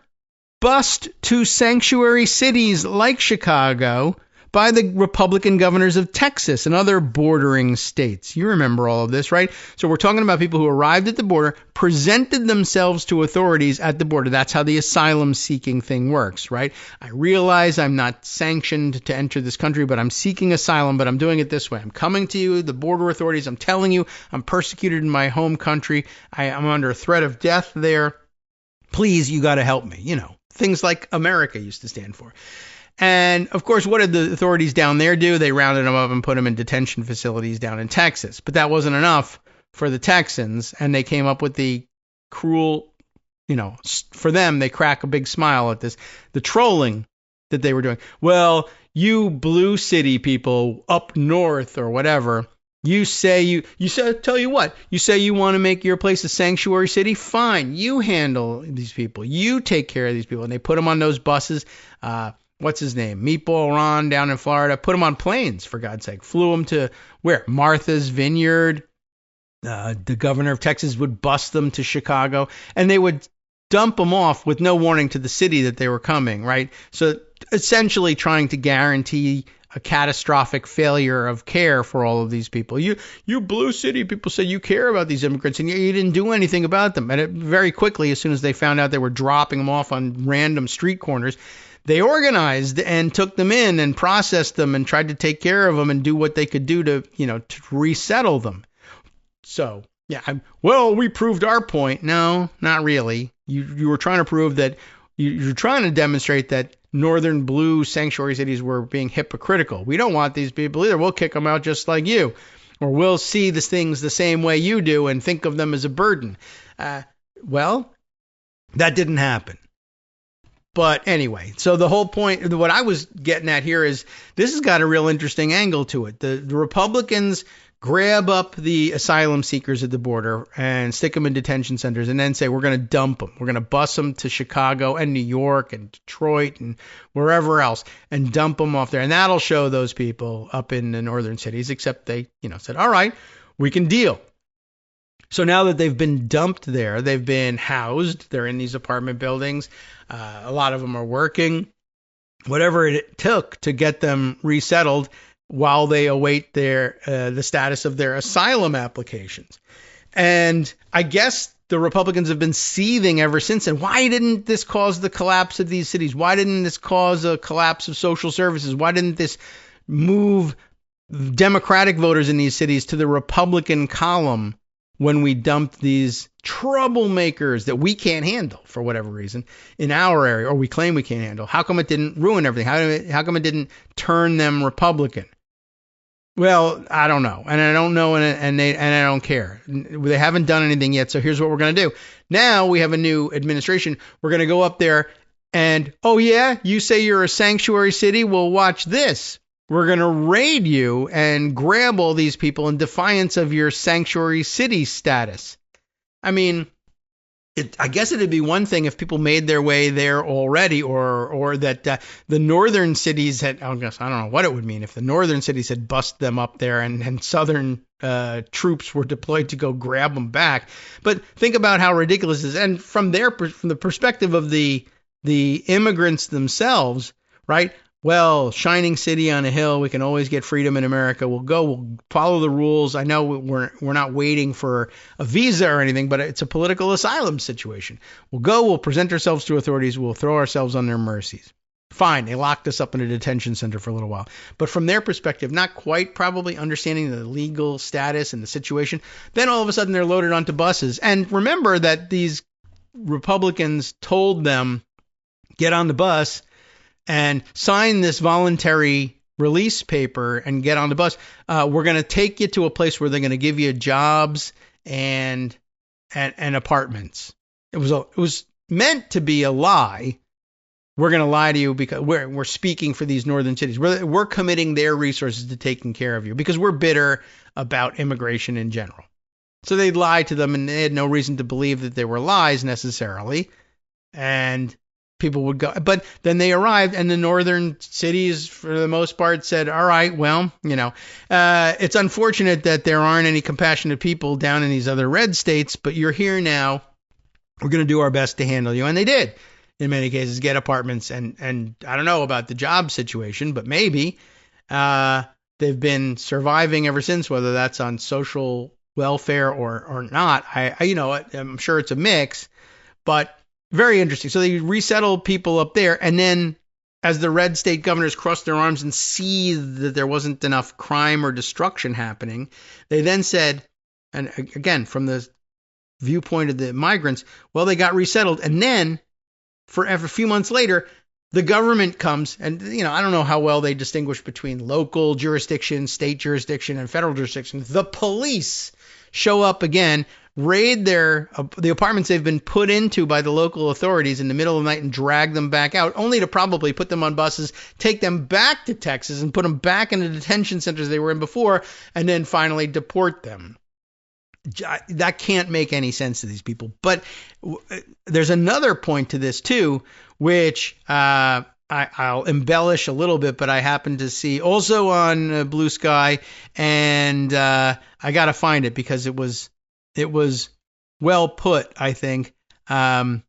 bused to sanctuary cities like Chicago by the Republican governors of Texas and other bordering states. You remember all of this, right? So we're talking about people who arrived at the border, presented themselves to authorities at the border. That's how the asylum seeking thing works, right? I realize I'm not sanctioned to enter this country, but I'm seeking asylum, but I'm doing it this way. I'm coming to you, the border authorities. I'm telling you, I'm persecuted in my home country. I'm under a threat of death there. Please, you got to help me. Things like America used to stand for. And, of course, what did the authorities down there do? They rounded them up and put them in detention facilities down in Texas. But that wasn't enough for the Texans, and they came up with the cruel, for them, they crack a big smile at this, the trolling that they were doing. Well, you blue city people up north or whatever, you say tell you what, you say you want to make your place a sanctuary city? Fine, you handle these people. You take care of these people. And they put them on those buses. What's his name? Meatball Ron down in Florida. Put him on planes, for God's sake. Flew him to where? Martha's Vineyard. The governor of Texas would bus them to Chicago, and they would dump them off with no warning to the city that they were coming, right? So essentially trying to guarantee a catastrophic failure of care for all of these people. You blue city people say you care about these immigrants, and you didn't do anything about them. And very quickly, as soon as they found out they were dropping them off on random street corners, they organized and took them in and processed them and tried to take care of them and do what they could do to resettle them. So, yeah, we proved our point. No, not really. You were trying to prove that you're trying to demonstrate that northern blue sanctuary cities were being hypocritical. We don't want these people either. We'll kick them out just like you. Or we'll see these things the same way you do and think of them as a burden. Well, that didn't happen. But anyway, so the whole point, what I was getting at here is this has got a real interesting angle to it. The Republicans grab up the asylum seekers at the border and stick them in detention centers and then say, we're going to dump them. We're going to bus them to Chicago and New York and Detroit and wherever else and dump them off there. And that'll show those people up in the northern cities, except they, said, all right, we can deal. So now that they've been dumped there, they've been housed. They're in these apartment buildings. A lot of them are working. Whatever it took to get them resettled while they await the status of their asylum applications. And I guess the Republicans have been seething ever since. And why didn't this cause the collapse of these cities? Why didn't this cause a collapse of social services? Why didn't this move Democratic voters in these cities to the Republican column when we dumped these troublemakers that we can't handle for whatever reason in our area, or we claim we can't handle? How come it didn't ruin everything? How come it didn't turn them Republican? Well, I don't know, and I don't know, and I don't care. They haven't done anything yet, so here's what we're going to do. Now we have a new administration. We're going to go up there and, oh yeah, you say you're a sanctuary city? Well, watch this. We're going to raid you and grab all these people in defiance of your sanctuary city status. I mean, I guess it'd be one thing if people made their way there already, or that the northern cities had, I don't know what it would mean if the northern cities had busted them up there and southern troops were deployed to go grab them back. But think about how ridiculous it is. And from the perspective of the immigrants themselves, right? Well, shining city on a hill, we can always get freedom in America. We'll follow the rules. I know we're not waiting for a visa or anything, but it's a political asylum situation. We'll present ourselves to authorities, we'll throw ourselves on their mercies. Fine, they locked us up in a detention center for a little while. But from their perspective, not quite probably understanding the legal status and the situation, then all of a sudden they're loaded onto buses. And remember that these Republicans told them, get on the bus and sign this voluntary release paper and get on the bus. We're going to take you to a place where they're going to give you jobs and apartments. It was meant to be a lie. We're going to lie to you because we're speaking for these northern cities. We're committing their resources to taking care of you because we're bitter about immigration in general. So they lied to them, and they had no reason to believe that they were lies necessarily. And people would go, but then they arrived, and the northern cities, for the most part, said, all right, well, it's unfortunate that there aren't any compassionate people down in these other red states, but you're here now. We're going to do our best to handle you. And they did, in many cases, get apartments. And I don't know about the job situation, but maybe they've been surviving ever since, whether that's on social welfare or not. I'm sure it's a mix, but very interesting. So they resettled people up there, and then as the red state governors crossed their arms and see that there wasn't enough crime or destruction happening, they then said, and again, from the viewpoint of the migrants, well, they got resettled. And then for a few months later, the government comes, and I don't know how well they distinguish between local jurisdiction, state jurisdiction, and federal jurisdiction. The police show up again, raid the apartments they've been put into by the local authorities in the middle of the night and drag them back out, only to probably put them on buses, take them back to Texas and put them back in the detention centers they were in before, and then finally deport them. That can't make any sense to these people. But there's another point to this too, which I'll embellish a little bit, but I happen to see also on Blue Sky, and I got to find it because it was well put, I think, and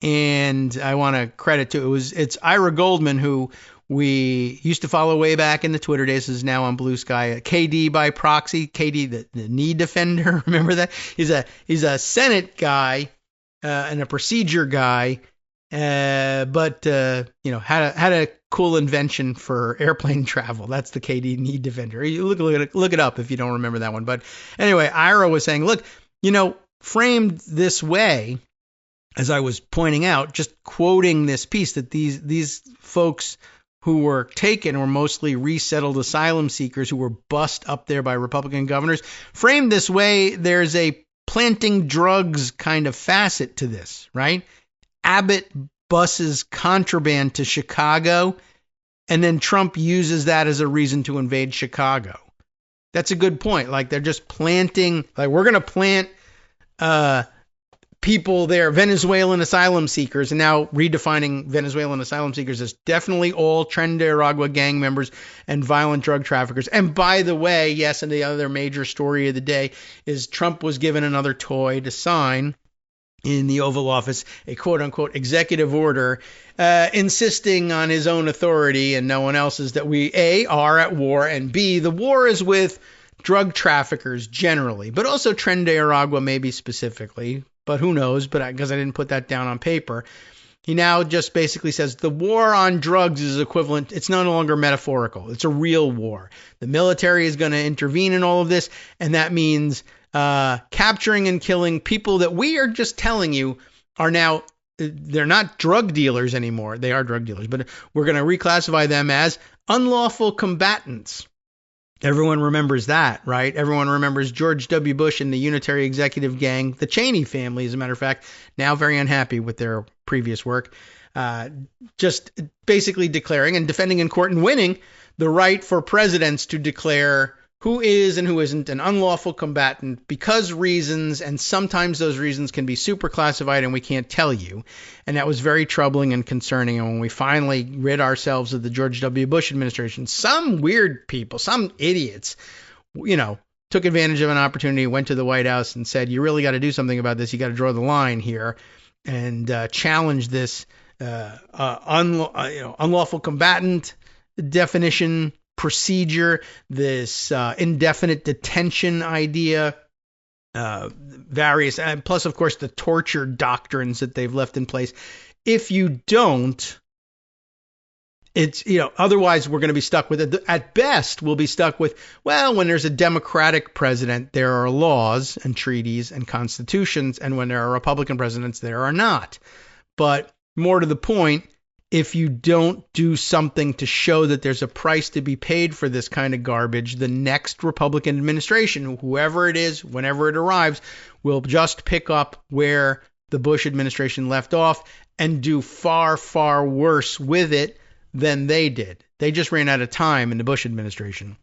I want to credit to it's Ira Goldman, who we used to follow way back in the Twitter days, is now on Blue Sky. KD by proxy, KD the knee defender. Remember that? He's a Senate guy and a procedure guy, but had a cool invention for airplane travel. That's the KD knee defender. You look it up if you don't remember that one. But anyway, Ira was saying, look, framed this way, as I was pointing out, just quoting this piece, that these folks who were taken were mostly resettled asylum seekers who were bussed up there by Republican governors. Framed this way, there's a planting drugs kind of facet to this, right? Abbott busses contraband to Chicago, and then Trump uses that as a reason to invade Chicago. That's a good point. Like, they're just planting, like, we're going to plant people there, Venezuelan asylum seekers, and now redefining Venezuelan asylum seekers as definitely all Tren de Aragua gang members and violent drug traffickers. And by the way, yes, and the other major story of the day is Trump was given another toy to sign in the Oval Office, a quote-unquote executive order insisting on his own authority and no one else's, that we, A, are at war, and B, the war is with drug traffickers generally, but also Tren de Aragua maybe specifically, but who knows, but because I didn't put that down on paper. He now just basically says the war on drugs is equivalent. It's no longer metaphorical. It's a real war. The military is going to intervene in all of this, and that means capturing and killing people that we are just telling you are now, they're not drug dealers anymore. They are drug dealers, but we're going to reclassify them as unlawful combatants. Everyone remembers that, right? Everyone remembers George W. Bush and the Unitary Executive Gang, the Cheney family, as a matter of fact, now very unhappy with their previous work, just basically declaring and defending in court and winning the right for presidents to declare who is and who isn't an unlawful combatant because reasons, and sometimes those reasons can be super classified and we can't tell you. And that was very troubling and concerning. And when we finally rid ourselves of the George W. Bush administration, some weird people, some idiots, took advantage of an opportunity, went to the White House and said, you really got to do something about this. You got to draw the line here and challenge this unlawful combatant definition, procedure, this indefinite detention idea, various, and plus, of course, the torture doctrines that they've left in place. If you don't, it's, otherwise we're going to be stuck with it. At best, we'll be stuck with, well, when there's a Democratic president, there are laws and treaties and constitutions, and when there are Republican presidents, there are not. But more to the point, if you don't do something to show that there's a price to be paid for this kind of garbage, the next Republican administration, whoever it is, whenever it arrives, will just pick up where the Bush administration left off and do far, far worse with it than they did. They just ran out of time in the Bush administration.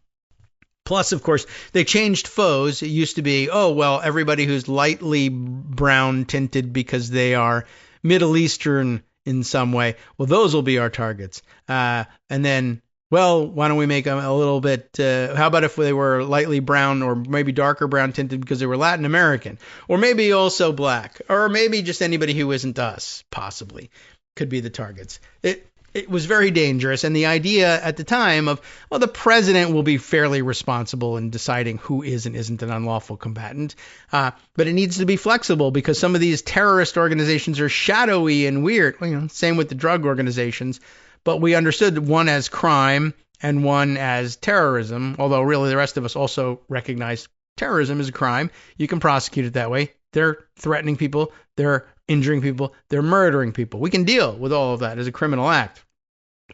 Plus, of course, they changed foes. It used to be, everybody who's lightly brown tinted because they are Middle Eastern in some way, well, those will be our targets. And then, why don't we make them a little bit, how about if they were lightly brown or maybe darker brown tinted because they were Latin American, or maybe also black, or maybe just anybody who isn't us, possibly, could be the targets. It was very dangerous. And the idea at the time of, the president will be fairly responsible in deciding who is and isn't an unlawful combatant. But it needs to be flexible because some of these terrorist organizations are shadowy and weird. Same with the drug organizations. But we understood one as crime and one as terrorism, although really the rest of us also recognize terrorism is a crime. You can prosecute it that way. They're threatening people. They're injuring people. They're murdering people. We can deal with all of that as a criminal act.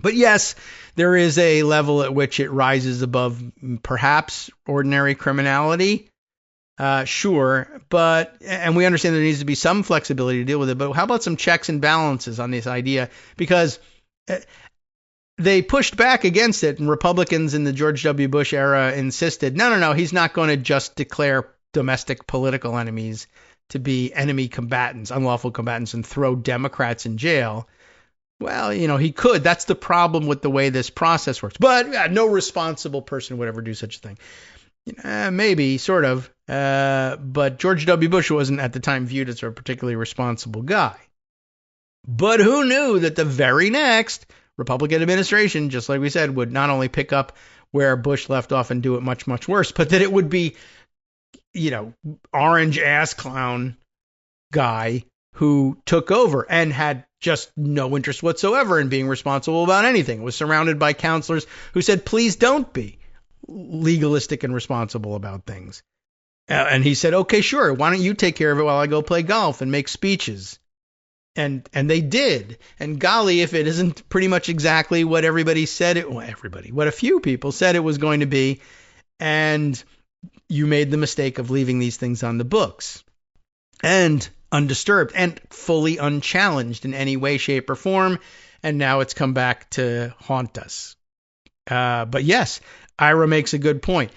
But yes, there is a level at which it rises above perhaps ordinary criminality. Sure. And we understand there needs to be some flexibility to deal with it. But how about some checks and balances on this idea? Because they pushed back against it, and Republicans in the George W. Bush era insisted, no, he's not going to just declare domestic political enemies to be enemy combatants, unlawful combatants, and throw Democrats in jail. Well, he could. That's the problem with the way this process works. But no responsible person would ever do such a thing. Maybe, sort of. But George W. Bush wasn't at the time viewed as a particularly responsible guy. But who knew that the very next Republican administration, just like we said, would not only pick up where Bush left off and do it much, much worse, but that it would be, orange ass clown guy who took over and had just no interest whatsoever in being responsible about anything. Was surrounded by counselors who said, please don't be legalistic and responsible about things. And he said, okay, sure. Why don't you take care of it while I go play golf and make speeches? And they did. And golly, if it isn't pretty much exactly what everybody said what a few people said it was going to be. And you made the mistake of leaving these things on the books. And undisturbed and fully unchallenged in any way, shape, or form. And now it's come back to haunt us. But yes, Ira makes a good point.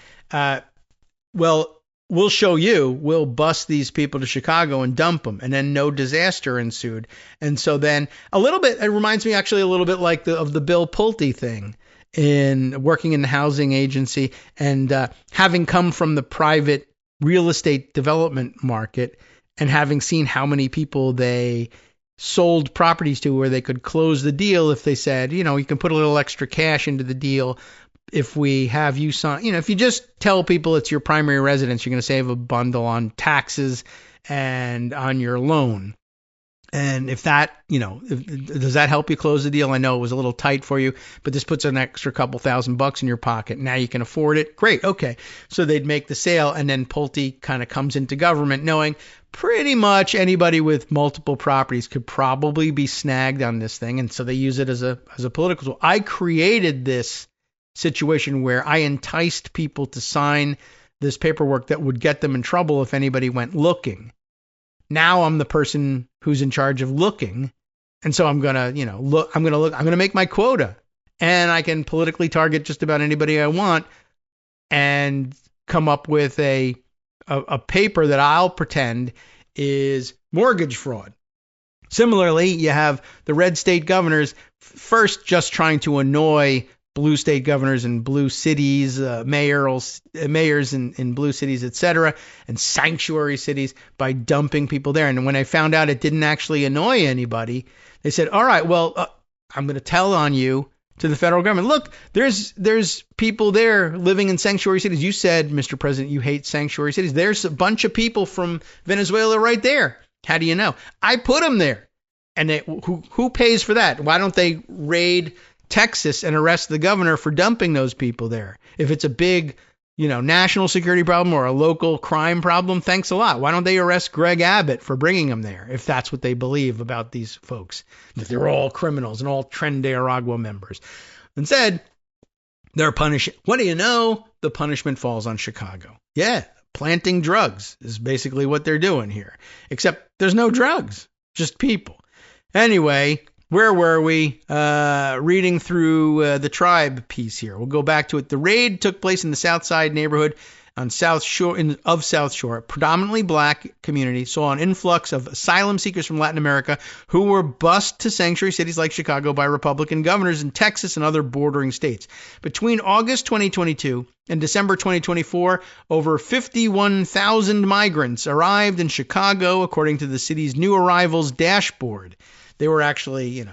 We'll show you. We'll bus these people to Chicago and dump them. And then no disaster ensued. And so then it reminds me actually a little bit like of the Bill Pulte thing in working in the housing agency and having come from the private real estate development market and having seen how many people they sold properties to where they could close the deal if they said, you can put a little extra cash into the deal if we have you sign. If you just tell people it's your primary residence, you're going to save a bundle on taxes and on your loan. And if that, does that help you close the deal? I know it was a little tight for you, but this puts an extra couple $1,000 in your pocket. Now you can afford it. Great. Okay. So they'd make the sale, and then Pulte kind of comes into government knowing pretty much anybody with multiple properties could probably be snagged on this thing. And so they use it as a political tool. I created this situation where I enticed people to sign this paperwork that would get them in trouble if anybody went looking. Now I'm the person who's in charge of looking. And so I'm going to make my quota, and I can politically target just about anybody I want and come up with a paper that I'll pretend is mortgage fraud. Similarly, you have the red state governors first just trying to annoy blue state governors in blue cities, mayors in blue cities, etc., and sanctuary cities by dumping people there. And when I found out it didn't actually annoy anybody, they said, all right, well, I'm going to tell on you to the federal government. Look, there's people there living in sanctuary cities. You said, Mr. President, you hate sanctuary cities. There's a bunch of people from Venezuela right there. How do you know? I put them there. And who pays for that? Why don't they raid Texas and arrest the governor for dumping those people there? If it's a big, national security problem or a local crime problem, thanks a lot. Why don't they arrest Greg Abbott for bringing them there, if that's what they believe about these folks, that they're all criminals and all Tren de Aragua members? Instead, they're punished. What do you know? The punishment falls on Chicago. Yeah, planting drugs is basically what they're doing here, except there's no drugs, just people. Anyway, where were we? Reading through the Tribe piece here. We'll go back to it. The raid took place in the South Side neighborhood on South Shore of South Shore. A predominantly black community saw an influx of asylum seekers from Latin America who were bused to sanctuary cities like Chicago by Republican governors in Texas and other bordering states. Between August 2022 and December 2024, over 51,000 migrants arrived in Chicago, according to the city's new arrivals dashboard. They were actually,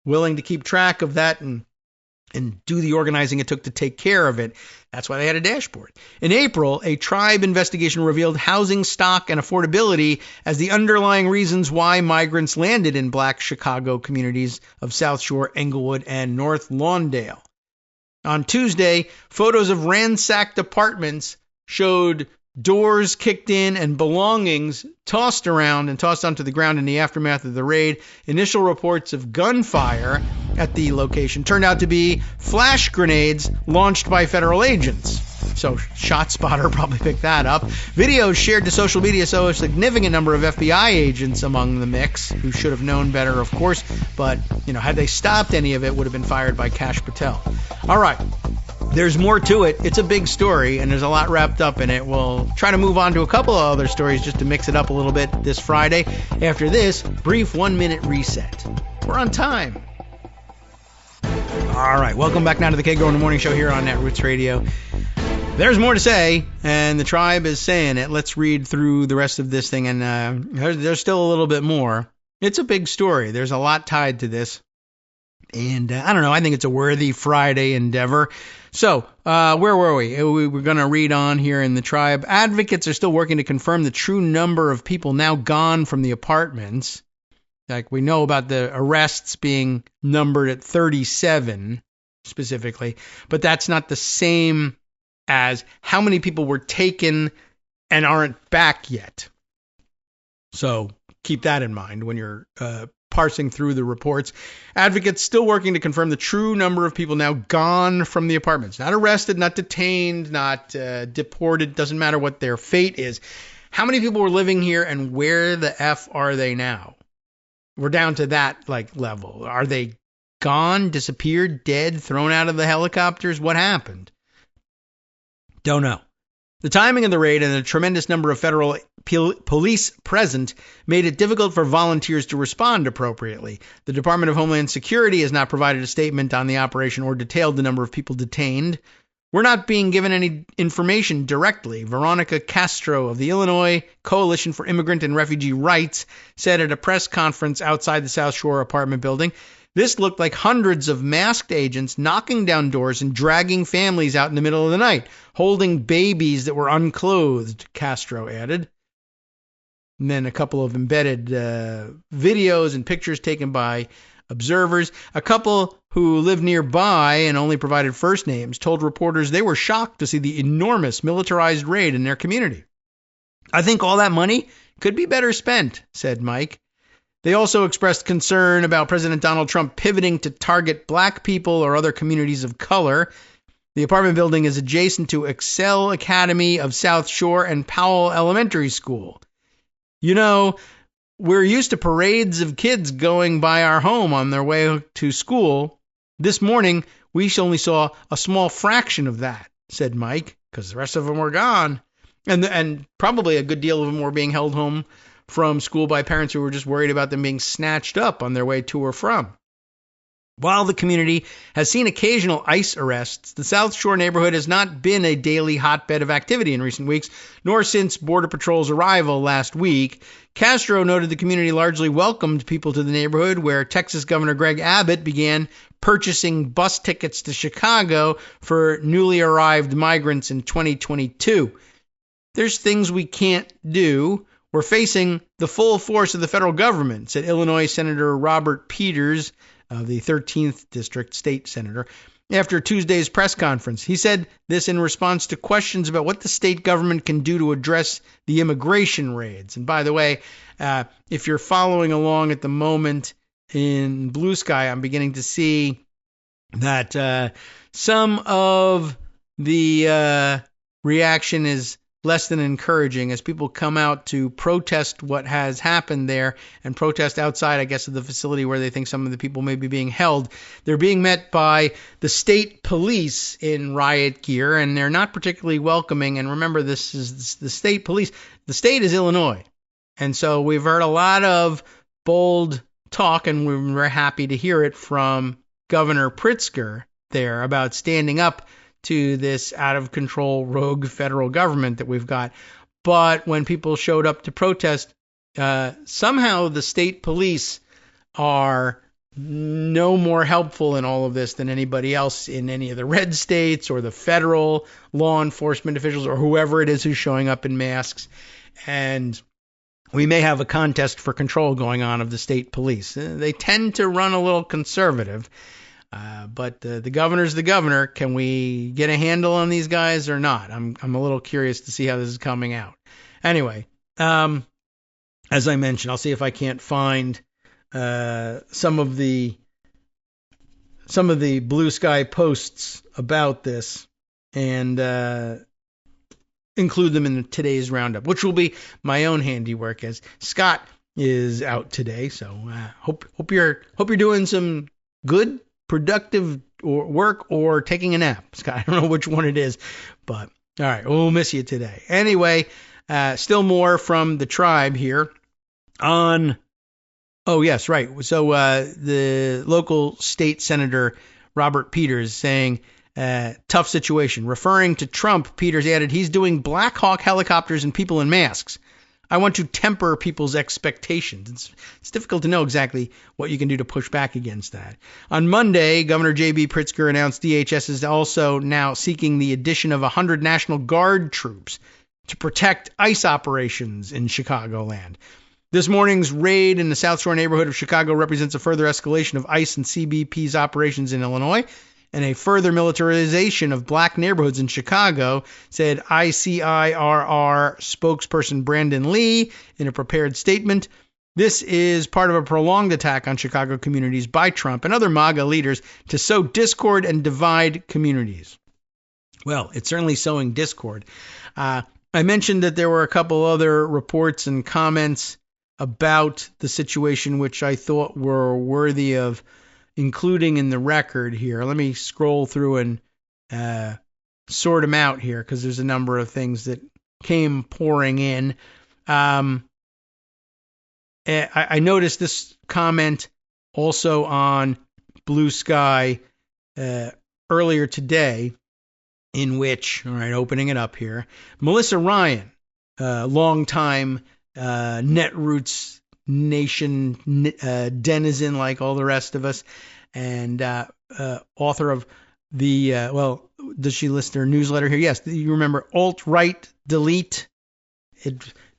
willing to keep track of that and do the organizing it took to take care of it. That's why they had a dashboard. In April, a Tribe investigation revealed housing stock and affordability as the underlying reasons why migrants landed in black Chicago communities of South Shore, Englewood, and North Lawndale. On Tuesday, photos of ransacked apartments showed doors kicked in and belongings tossed around and tossed onto the ground in the aftermath of the raid. Initial reports of gunfire at the location turned out to be flash grenades launched by federal agents. So ShotSpotter probably picked that up. Videos shared to social media show a significant number of FBI agents among the mix, who should have known better, of course. But, had they stopped any of it, would have been fired by Kash Patel. All right. There's more to it. It's a big story, and there's a lot wrapped up in it. We'll try to move on to a couple of other stories just to mix it up a little bit this Friday. After this brief 1-minute reset. We're on time. All right, welcome back now to the Kagro in the Morning Show here on Netroots Radio. There's more to say, and the Tribe is saying it. Let's read through the rest of this thing, and there's still a little bit more. It's a big story. There's a lot tied to this. And I don't know, I think it's a worthy Friday endeavor. So, where were we? We're going to read on here in the Tribe. Advocates are still working to confirm the true number of people now gone from the apartments. Like, we know about the arrests being numbered at 37 specifically, but that's not the same as how many people were taken and aren't back yet. So keep that in mind when you're parsing through the reports. Advocates still working to confirm the true number of people now gone from the apartments. Not arrested, not detained, not deported. Doesn't matter what their fate is. How many people were living here and where the F are they now? We're down to that level. Are they gone, disappeared, dead, thrown out of the helicopters? What happened? Don't know. The timing of the raid and the tremendous number of federal police present made it difficult for volunteers to respond appropriately. The Department of Homeland Security has not provided a statement on the operation or detailed the number of people detained. We're not being given any information directly. Veronica Castro of the Illinois Coalition for Immigrant and Refugee Rights said at a press conference outside the South Shore apartment building, "This looked like hundreds of masked agents knocking down doors and dragging families out in the middle of the night, holding babies that were unclothed," Castro added. And then a couple of embedded videos and pictures taken by observers. A couple who lived nearby and only provided first names told reporters they were shocked to see the enormous militarized raid in their community. I think all that money could be better spent, said Mike. They also expressed concern about President Donald Trump pivoting to target black people or other communities of color. The apartment building is adjacent to Excel Academy of South Shore and Powell Elementary School. You know, we're used to parades of kids going by our home on their way to school. This morning, we only saw a small fraction of that, said Mike, because the rest of them were gone. And probably a good deal of them were being held home from school by parents who were just worried about them being snatched up on their way to or from. While the community has seen occasional ICE arrests, the South Shore neighborhood has not been a daily hotbed of activity in recent weeks, nor since Border Patrol's arrival last week. Castro noted the community largely welcomed people to the neighborhood, where Texas Governor Greg Abbott began purchasing bus tickets to Chicago for newly arrived migrants in 2022. There's things we can't do. We're facing the full force of the federal government, said Illinois Senator Robert Peters, of the 13th District State Senator, after Tuesday's press conference. He said this in response to questions about what the state government can do to address the immigration raids. And by the way, if you're following along at the moment in Blue Sky, I'm beginning to see that some of the reaction is less than encouraging as people come out to protest what has happened there and protest outside, I guess, of the facility where they think some of the people may be being held. They're being met by the state police in riot gear, and they're not particularly welcoming. And remember, this is the state police. The state is Illinois. And so we've heard a lot of bold talk, and we're very happy to hear it from Governor Pritzker there about standing up to this out-of-control rogue federal government that we've got. But when people showed up to protest, somehow the state police are no more helpful in all of this than anybody else in any of the red states or the federal law enforcement officials or whoever it is who's showing up in masks. And we may have a contest for control going on of the state police. They tend to run a little conservative. But the governor's the governor. Can we get a handle on these guys or not? I'm a little curious to see how this is coming out. Anyway, as I mentioned, I'll see if I can't find some of the Blue Sky posts about this and include them in today's roundup, which will be my own handiwork as Scott is out today. So hope you're doing some good, productive work or taking a nap, Scott. I don't know which one it is, but all right, we'll miss you today. Anyway, still more from the tribe here on. Oh, yes, right. So the local state senator, Robert Peters, saying tough situation. Referring to Trump, Peters added, he's doing Black Hawk helicopters and people in masks. I want to temper people's expectations. It's difficult to know exactly what you can do to push back against that. On Monday, Governor J.B. Pritzker announced DHS is also now seeking the addition of 100 National Guard troops to protect ICE operations in Chicagoland. This morning's raid in the South Shore neighborhood of Chicago represents a further escalation of ICE and CBP's operations in Illinois and a further militarization of black neighborhoods in Chicago, said ICIRR spokesperson Brandon Lee in a prepared statement. This is part of a prolonged attack on Chicago communities by Trump and other MAGA leaders to sow discord and divide communities. Well, it's certainly sowing discord. I mentioned that there were a couple other reports and comments about the situation which I thought were worthy of including in the record here. Let me scroll through and sort them out here because there's a number of things that came pouring in. I noticed this comment also on Blue Sky earlier today, in which, all right, opening it up here, Melissa Ryan, longtime Netroots Nation denizen like all the rest of us, and author of the, does she list her newsletter here? Yes, you remember Alt-Right Delete.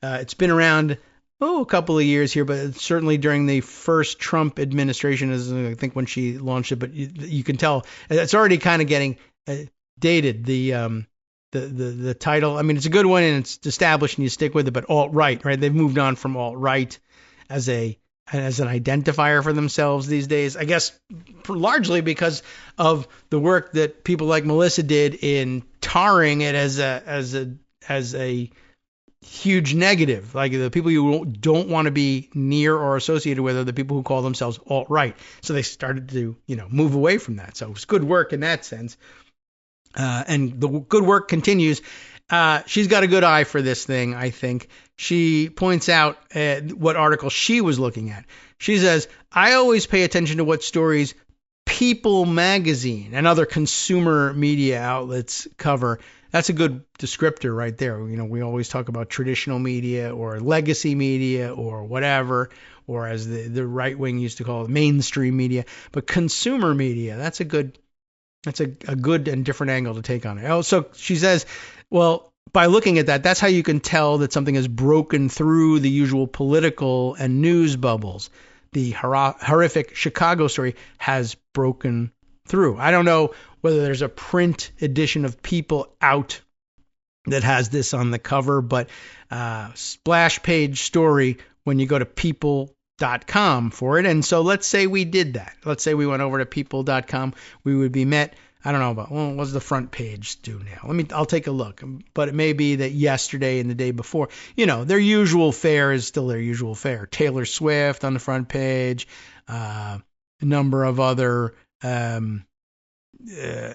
It's been around a couple of years here, but certainly during the first Trump administration, is I think when she launched it. But you can tell it's already kind of getting dated. The title. I mean, it's a good one and it's established and you stick with it. But alt-right, right? They've moved on from alt-right as an identifier for themselves these days. I guess largely because of the work that people like Melissa did in tarring it as a huge negative. Like the people you don't want to be near or associated with are the people who call themselves alt-right. So they started to, move away from that. So it's good work in that sense. And the good work continues. She's got a good eye for this thing, I think. She points out what article she was looking at. She says, I always pay attention to what stories People magazine and other consumer media outlets cover. That's a good descriptor right there. We always talk about traditional media or legacy media or whatever, or as the right wing used to call it, mainstream media. But consumer media, that's a good and different angle to take on it. Oh, so she says, well, by looking at that, that's how you can tell that something has broken through the usual political and news bubbles. The horrific Chicago story has broken through. I don't know whether there's a print edition of People out that has this on the cover, but splash page story when you go to people.com for it. And so let's say we did that. Let's say we went over to people.com. We would be met. I don't know about, what's the front page do now? I'll take a look. But it may be that yesterday and the day before, their usual fare is still their usual fare. Taylor Swift on the front page, a number of other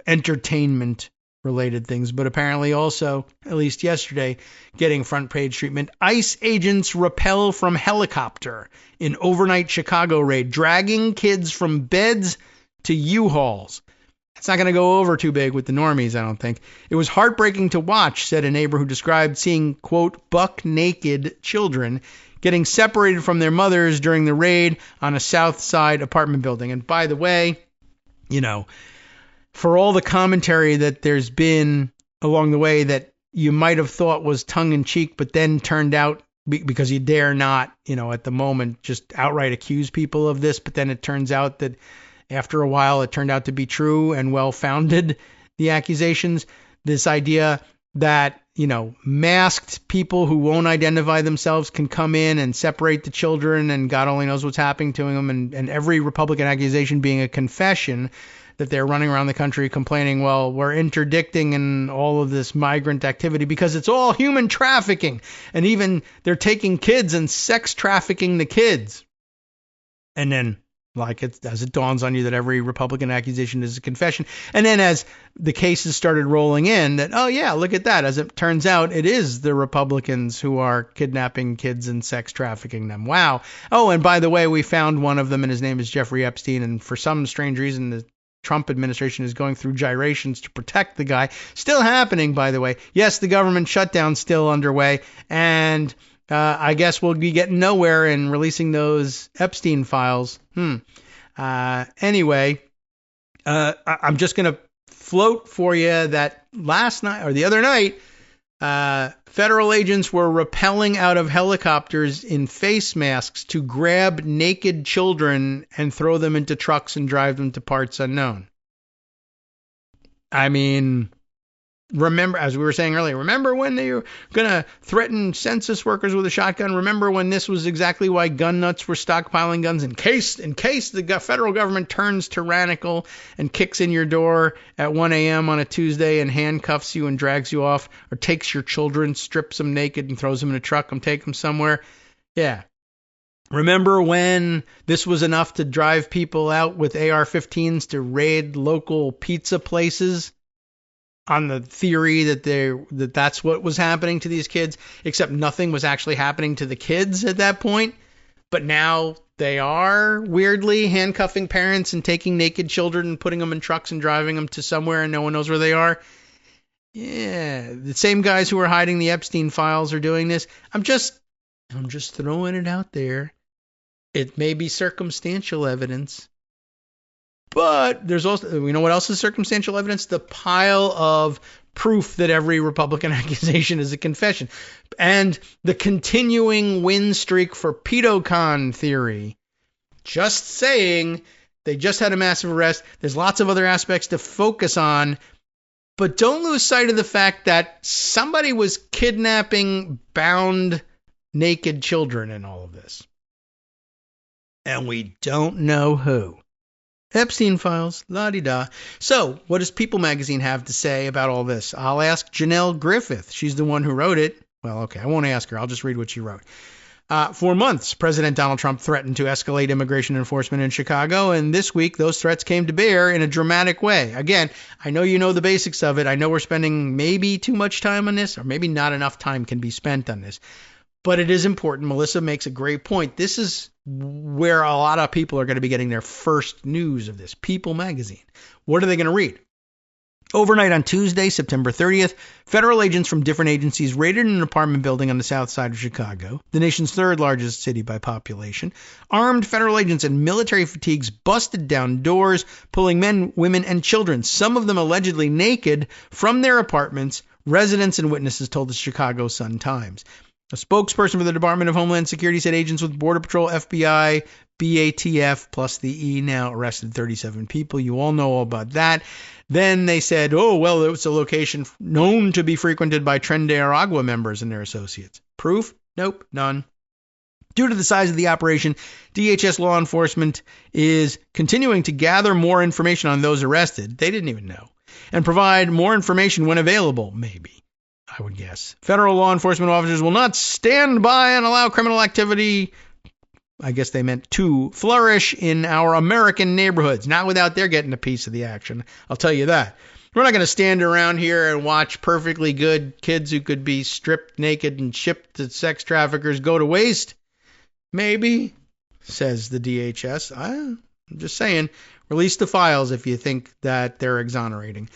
entertainment related things, but apparently also, at least yesterday, getting front page treatment. ICE agents rappel from helicopter in overnight Chicago raid, dragging kids from beds to U-Hauls. It's not going to go over too big with the normies, I don't think. It was heartbreaking to watch, said a neighbor who described seeing, quote, buck-naked children getting separated from their mothers during the raid on a South Side apartment building. And by the way, for all the commentary that there's been along the way that you might have thought was tongue-in-cheek, but then turned out, because you dare not, at the moment, just outright accuse people of this, but then it turns out that after a while, it turned out to be true and well-founded, the accusations. This idea that, masked people who won't identify themselves can come in and separate the children, and God only knows what's happening to them, and every Republican accusation being a confession that they're running around the country complaining, well, we're interdicting in all of this migrant activity because it's all human trafficking. And even they're taking kids and sex trafficking the kids. And then, as it dawns on you that every Republican accusation is a confession. And then as the cases started rolling in, that, oh yeah, look at that. As it turns out, it is the Republicans who are kidnapping kids and sex trafficking them. Wow. Oh, and by the way, we found one of them, and his name is Jeffrey Epstein. And for some strange reason, the Trump administration is going through gyrations to protect the guy. Still happening, by the way. Yes, the government shutdown still underway. And I guess we'll be getting nowhere in releasing those Epstein files. Anyway, I'm just going to float for you that last night or the other night, federal agents were rappelling out of helicopters in face masks to grab naked children and throw them into trucks and drive them to parts unknown. I mean, remember, as we were saying earlier, remember when they were going to threaten census workers with a shotgun? Remember when this was exactly why gun nuts were stockpiling guns in case the federal government turns tyrannical and kicks in your door at 1 a.m. on a Tuesday and handcuffs you and drags you off, or takes your children, strips them naked and throws them in a truck and take them somewhere? Yeah. Remember when this was enough to drive people out with AR-15s to raid local pizza places? On the theory that that's what was happening to these kids, except nothing was actually happening to the kids at that point. But now they are weirdly handcuffing parents and taking naked children and putting them in trucks and driving them to somewhere and no one knows where they are. Yeah, the same guys who are hiding the Epstein files are doing this. I'm just throwing it out there. It may be circumstantial evidence. But there's also, what else is circumstantial evidence? The pile of proof that every Republican accusation is a confession. And the continuing win streak for pedocon theory. Just saying, they just had a massive arrest. There's lots of other aspects to focus on. But don't lose sight of the fact that somebody was kidnapping bound naked children in all of this. And we don't know who. Epstein files, la-di-da. So, what does People magazine have to say about all this? I'll ask Janelle Griffith. She's the one who wrote it. Well, okay, I won't ask her. I'll just read what she wrote. For months, President Donald Trump threatened to escalate immigration enforcement in Chicago, and this week those threats came to bear in a dramatic way. Again, I know you know the basics of it. I know we're spending maybe too much time on this, or maybe not enough time can be spent on this. But it is important. Melissa makes a great point. This is where a lot of people are going to be getting their first news of this. People magazine. What are they going to read? Overnight on Tuesday, September 30th, federal agents from different agencies raided an apartment building on the south side of Chicago, the nation's third largest city by population. Armed federal agents in military fatigues busted down doors, pulling men, women, and children, some of them allegedly naked, from their apartments, residents and witnesses told the Chicago Sun-Times. A spokesperson for the Department of Homeland Security said agents with Border Patrol, FBI, BATF, plus the E now arrested 37 people. You all know all about that. Then they said, oh, well, it was a location known to be frequented by Tren de Aragua members and their associates. Proof? Nope, none. Due to the size of the operation, DHS law enforcement is continuing to gather more information on those arrested. They didn't even know. And provide more information when available, maybe, I would guess. Federal law enforcement officers will not stand by and allow criminal activity, I guess they meant to, flourish in our American neighborhoods. Not without their getting a piece of the action. I'll tell you that. We're not going to stand around here and watch perfectly good kids who could be stripped naked and shipped to sex traffickers go to waste. Maybe, says the DHS. I'm just saying, release the files if you think that they're exonerating.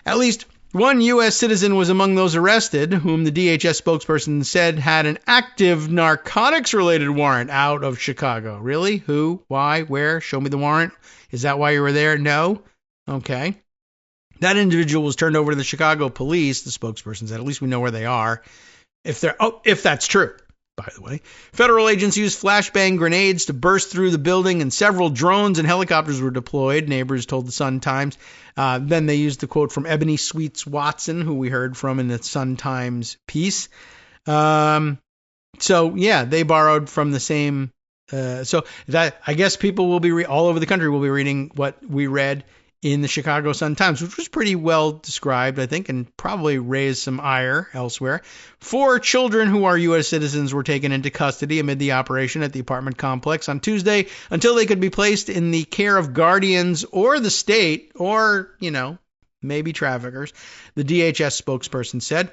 At least one U.S. citizen was among those arrested, whom the DHS spokesperson said had an active narcotics-related warrant out of Chicago. Really? Who? Why? Where? Show me the warrant. Is that why you were there? No? Okay. That individual was turned over to the Chicago police, the spokesperson said. At least we know where they are. If that's true, by the way. Federal agents used flashbang grenades to burst through the building, and several drones and helicopters were deployed, neighbors told the Sun-Times. Then they used the quote from Ebony Sweets Watson, who we heard from in the Sun-Times piece. So, yeah, they borrowed from the same. So that I guess people will be all over the country will be reading what we read in the Chicago Sun-Times, which was pretty well described, I think, and probably raised some ire elsewhere. 4 children who are U.S. citizens were taken into custody amid the operation at the apartment complex on Tuesday until they could be placed in the care of guardians or the state or, maybe traffickers, the DHS spokesperson said.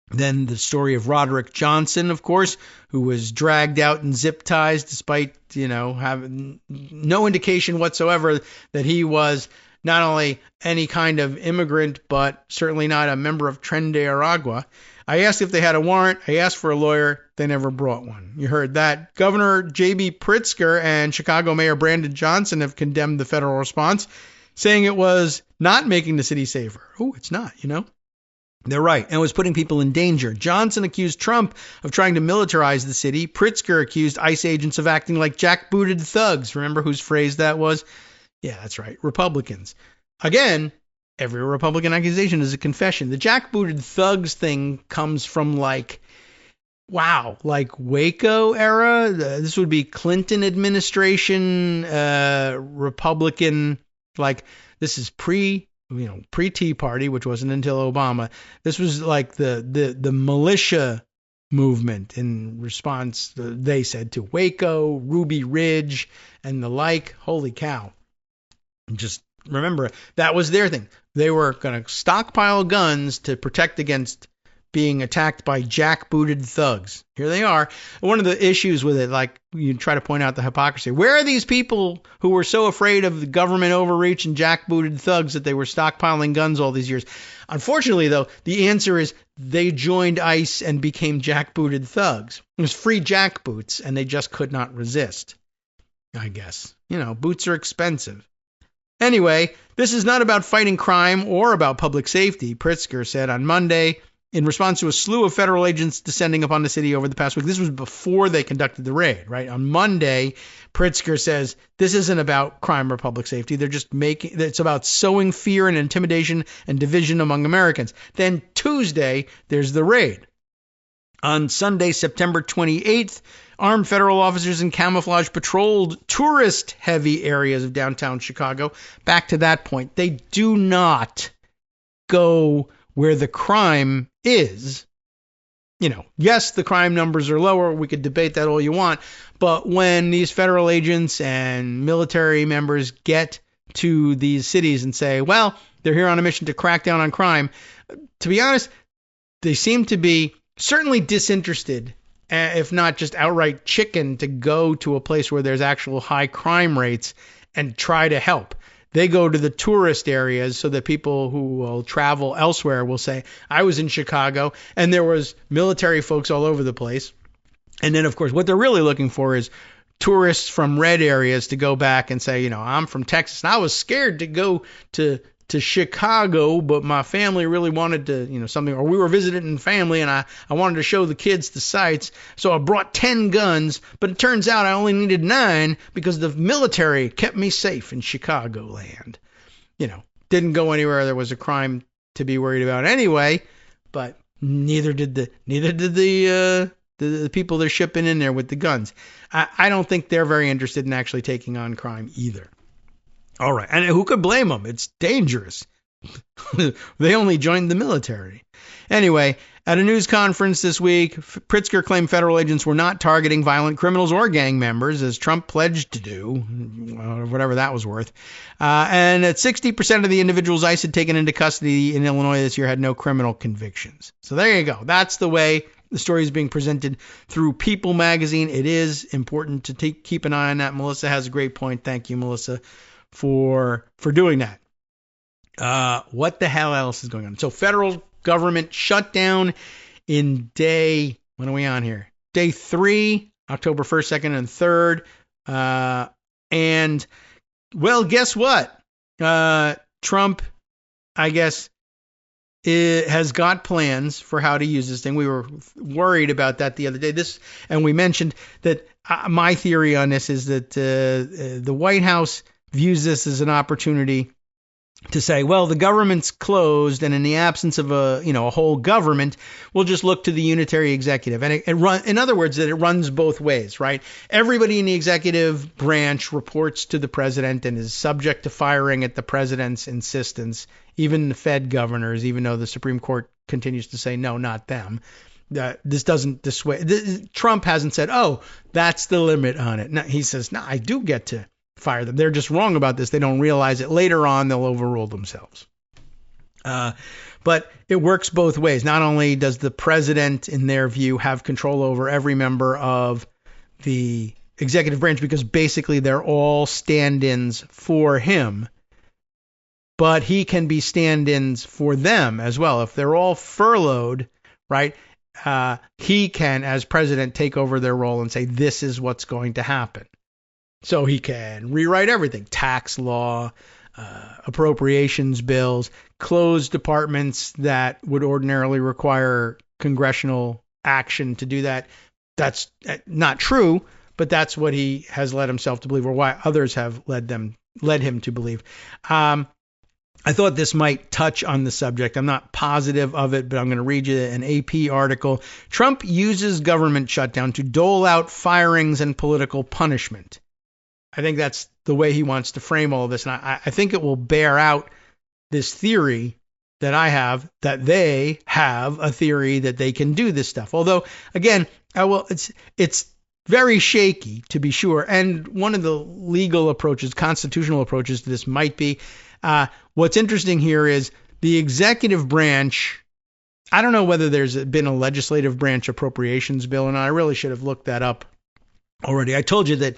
Then the story of Roderick Johnson, of course, who was dragged out in zip ties despite, having no indication whatsoever that he was not only any kind of immigrant, but certainly not a member of Tren de Aragua. I asked if they had a warrant. I asked for a lawyer. They never brought one. You heard that. Governor J.B. Pritzker and Chicago Mayor Brandon Johnson have condemned the federal response, saying it was not making the city safer. Oh, it's not, They're right, and was putting people in danger. Johnson accused Trump of trying to militarize the city. Pritzker accused ICE agents of acting like jackbooted thugs. Remember whose phrase that was? Yeah, that's right, Republicans. Again, every Republican accusation is a confession. The jackbooted thugs thing comes from Waco era. This would be Clinton administration, Republican, this is pre-Tea Party, which wasn't until Obama. This was like the militia movement in response, they said, to Waco, Ruby Ridge, and the like. Holy cow. Just remember, that was their thing. They were going to stockpile guns to protect against being attacked by jackbooted thugs. Here they are. One of the issues with it, you try to point out the hypocrisy. Where are these people who were so afraid of the government overreach and jackbooted thugs that they were stockpiling guns all these years? Unfortunately, though, the answer is they joined ICE and became jackbooted thugs. It was free jackboots, and they just could not resist, I guess. Boots are expensive. Anyway, this is not about fighting crime or about public safety, Pritzker said on Monday in response to a slew of federal agents descending upon the city over the past week. This was before they conducted the raid, right? On Monday, Pritzker says this isn't about crime or public safety. They're just it's about sowing fear and intimidation and division among Americans. Then Tuesday, there's the raid. On Sunday, September 28th, armed federal officers in camouflage patrolled tourist-heavy areas of downtown Chicago. Back to that point, they do not go where the crime is. Yes, the crime numbers are lower. We could debate that all you want. But when these federal agents and military members get to these cities and say, well, they're here on a mission to crack down on crime, to be honest, they seem to be certainly disinterested, if not just outright chicken, to go to a place where there's actual high crime rates and try to help. They go to the tourist areas so that people who will travel elsewhere will say, I was in Chicago and there was military folks all over the place. And then, of course, what they're really looking for is tourists from red areas to go back and say, I'm from Texas and I was scared to go to Chicago, but my family really wanted to, something, or we were visiting family and I wanted to show the kids the sights. So I brought 10 guns, but it turns out I only needed 9 because the military kept me safe in Chicagoland. Didn't go anywhere there was a crime to be worried about anyway, but neither did the people they're shipping in there with the guns. I don't think they're very interested in actually taking on crime either. All right. And who could blame them? It's dangerous. They only joined the military. Anyway, at a news conference this week, Pritzker claimed federal agents were not targeting violent criminals or gang members, as Trump pledged to do, whatever that was worth. And that 60% of the individuals ICE had taken into custody in Illinois this year had no criminal convictions. So there you go. That's the way the story is being presented through People magazine. It is important to keep an eye on that. Melissa has a great point. Thank you, Melissa, for doing that. What the hell else is going on? So federal government shutdown in when are we on here? Day 3, October 1st, 2nd, and 3rd. And, well, guess what? Trump, I guess, has got plans for how to use this thing. We were worried about that the other day. And we mentioned that my theory on this is that the White House views this as an opportunity to say, well, the government's closed, and in the absence of a whole government, we'll just look to the unitary executive. And in other words, that it runs both ways, right? Everybody in the executive branch reports to the president and is subject to firing at the president's insistence, even the Fed governors, even though the Supreme Court continues to say, no, not them. This doesn't dissuade. Trump hasn't said, oh, that's the limit on it. No, he says, no, I do get to fire them. They're just wrong about this. They don't realize it. Later on, they'll overrule themselves. But it works both ways. Not only does the president, in their view, have control over every member of the executive branch, because basically they're all stand-ins for him, but he can be stand-ins for them as well. If they're all furloughed, right, he can, as president, take over their role and say, this is what's going to happen. So he can rewrite everything: tax law, appropriations bills, close departments that would ordinarily require congressional action to do that. That's not true, but that's what he has led himself to believe, or why others have led him to believe. I thought this might touch on the subject. I'm not positive of it, but I'm going to read you an AP article. Trump uses government shutdown to dole out firings and political punishment. I think that's the way he wants to frame all of this. And I think it will bear out this theory that I have, that they have a theory that they can do this stuff. Although, again, it's very shaky, to be sure. And one of the legal approaches, constitutional approaches to this might be, what's interesting here is the executive branch. I don't know whether there's been a legislative branch appropriations bill, and I really should have looked that up already. I told you that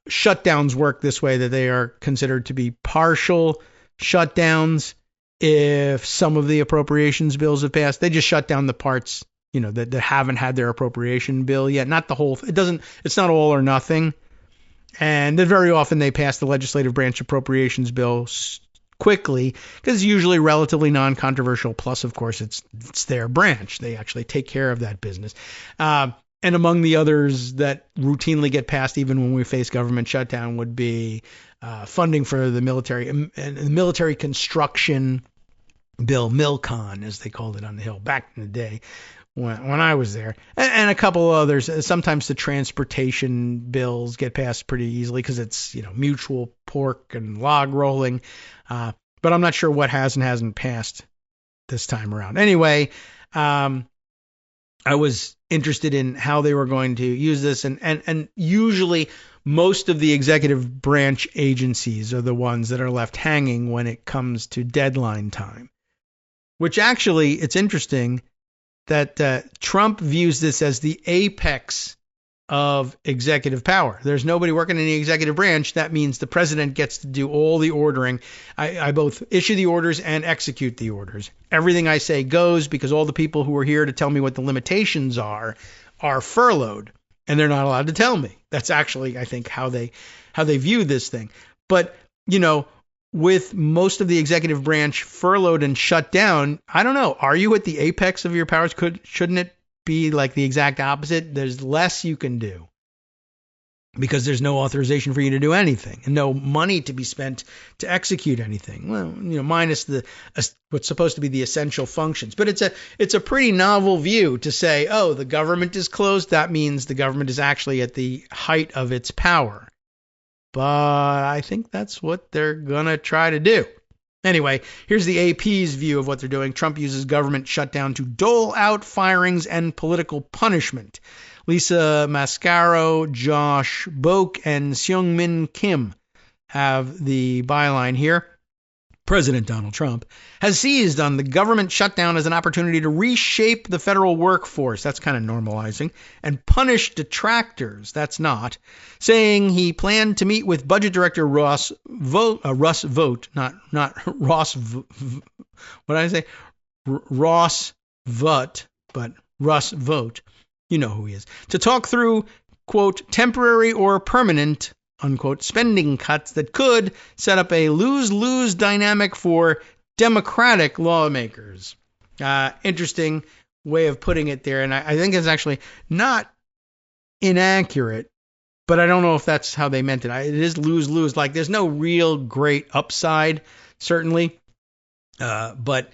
shutdowns work this way, that they are considered to be partial shutdowns if some of the appropriations bills have passed. They just shut down the parts, that haven't had their appropriation bill yet. Not the whole. It's not all or nothing. And then very often they pass the legislative branch appropriations bill quickly because it's usually relatively non-controversial. Plus, of course, it's their branch. They actually take care of that business. And among the others that routinely get passed even when we face government shutdown would be funding for the military and the military construction bill, MilCon, as they called it on the Hill back in the day when I was there, and a couple others. Sometimes the transportation bills get passed pretty easily because it's, mutual pork and log rolling. But I'm not sure what has and hasn't passed this time around. Anyway, I was interested in how they were going to use this, and usually most of the executive branch agencies are the ones that are left hanging when it comes to deadline time, which actually, it's interesting that Trump views this as the apex of executive power. There's nobody working in the executive branch. That means the president gets to do all the ordering. I both issue the orders and execute the orders. Everything I say goes because all the people who are here to tell me what the limitations are furloughed, and they're not allowed to tell me. That's actually, I think, how they view this thing. But, with most of the executive branch furloughed and shut down, I don't know. Are you at the apex of your powers? Shouldn't it be like the exact opposite? There's less you can do because there's no authorization for you to do anything and no money to be spent to execute anything. Well, minus what's supposed to be the essential functions. But it's a pretty novel view to say, oh, the government is closed. That means the government is actually at the height of its power. But I think that's what they're going to try to do. Anyway, here's the AP's view of what they're doing. Trump uses government shutdown to dole out firings and political punishment. Lisa Mascaro, Josh Boak, and Seung-Min Kim have the byline here. President Donald Trump has seized on the government shutdown as an opportunity to reshape the federal workforce. That's kind of normalizing. And punish detractors. That's not. Saying he planned to meet with Budget Director Ross Vogt, Ross Vogt. Ross Vogt. You know who he is. To talk through, quote, temporary or permanent, unquote, spending cuts that could set up a lose-lose dynamic for Democratic lawmakers. Interesting way of putting it there. And I think it's actually not inaccurate, but I don't know if that's how they meant it. It is lose-lose. Like, there's no real great upside, certainly. But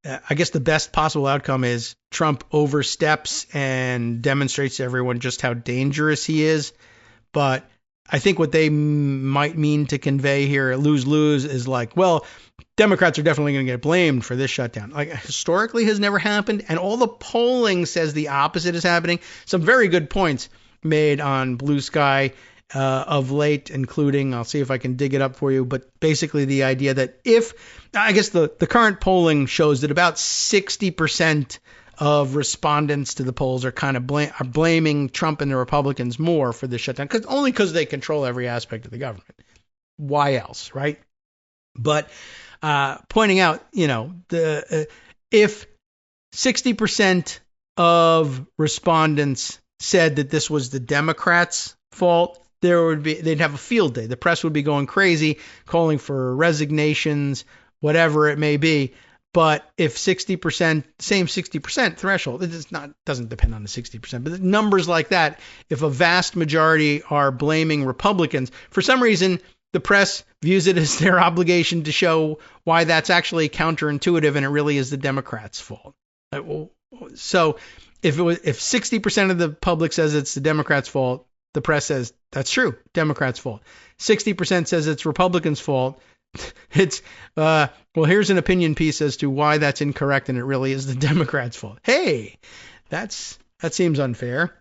I guess the best possible outcome is Trump oversteps and demonstrates to everyone just how dangerous he is. But I think what they might mean to convey here, lose-lose, is like, well, Democrats are definitely going to get blamed for this shutdown. Like, historically has never happened, and all the polling says the opposite is happening. Some very good points made on Blue Sky of late, including, I'll see if I can dig it up for you, but basically the idea that I guess the current polling shows that about 60% of respondents to the polls are kind of are blaming Trump and the Republicans more for this shutdown, only because they control every aspect of the government. Why else, right? But pointing out, if 60% of respondents said that this was the Democrats' fault, they'd have a field day. The press would be going crazy, calling for resignations, whatever it may be. But if 60%, same 60% threshold, doesn't depend on the 60%, but numbers like that, if a vast majority are blaming Republicans, for some reason, the press views it as their obligation to show why that's actually counterintuitive and it really is the Democrats' fault. So if 60% of the public says it's the Democrats' fault, the press says that's true, Democrats' fault. 60% says it's Republicans' fault. It's well, here's an opinion piece as to why that's incorrect and it really is the Democrats' fault. Hey, that seems unfair.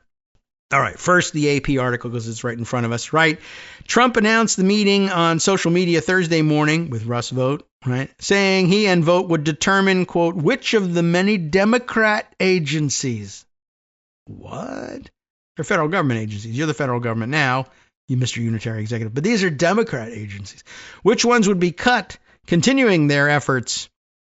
All right, first the AP article because it's right in front of us, right? Trump announced the meeting on social media Thursday morning with Russ Vogt, right? Saying he and Vogt would determine, quote, which of the many Democrat agencies. What? They're federal government agencies. You're the federal government now, you Mr. Unitary Executive. But these are Democrat agencies. Which ones would be cut, continuing their efforts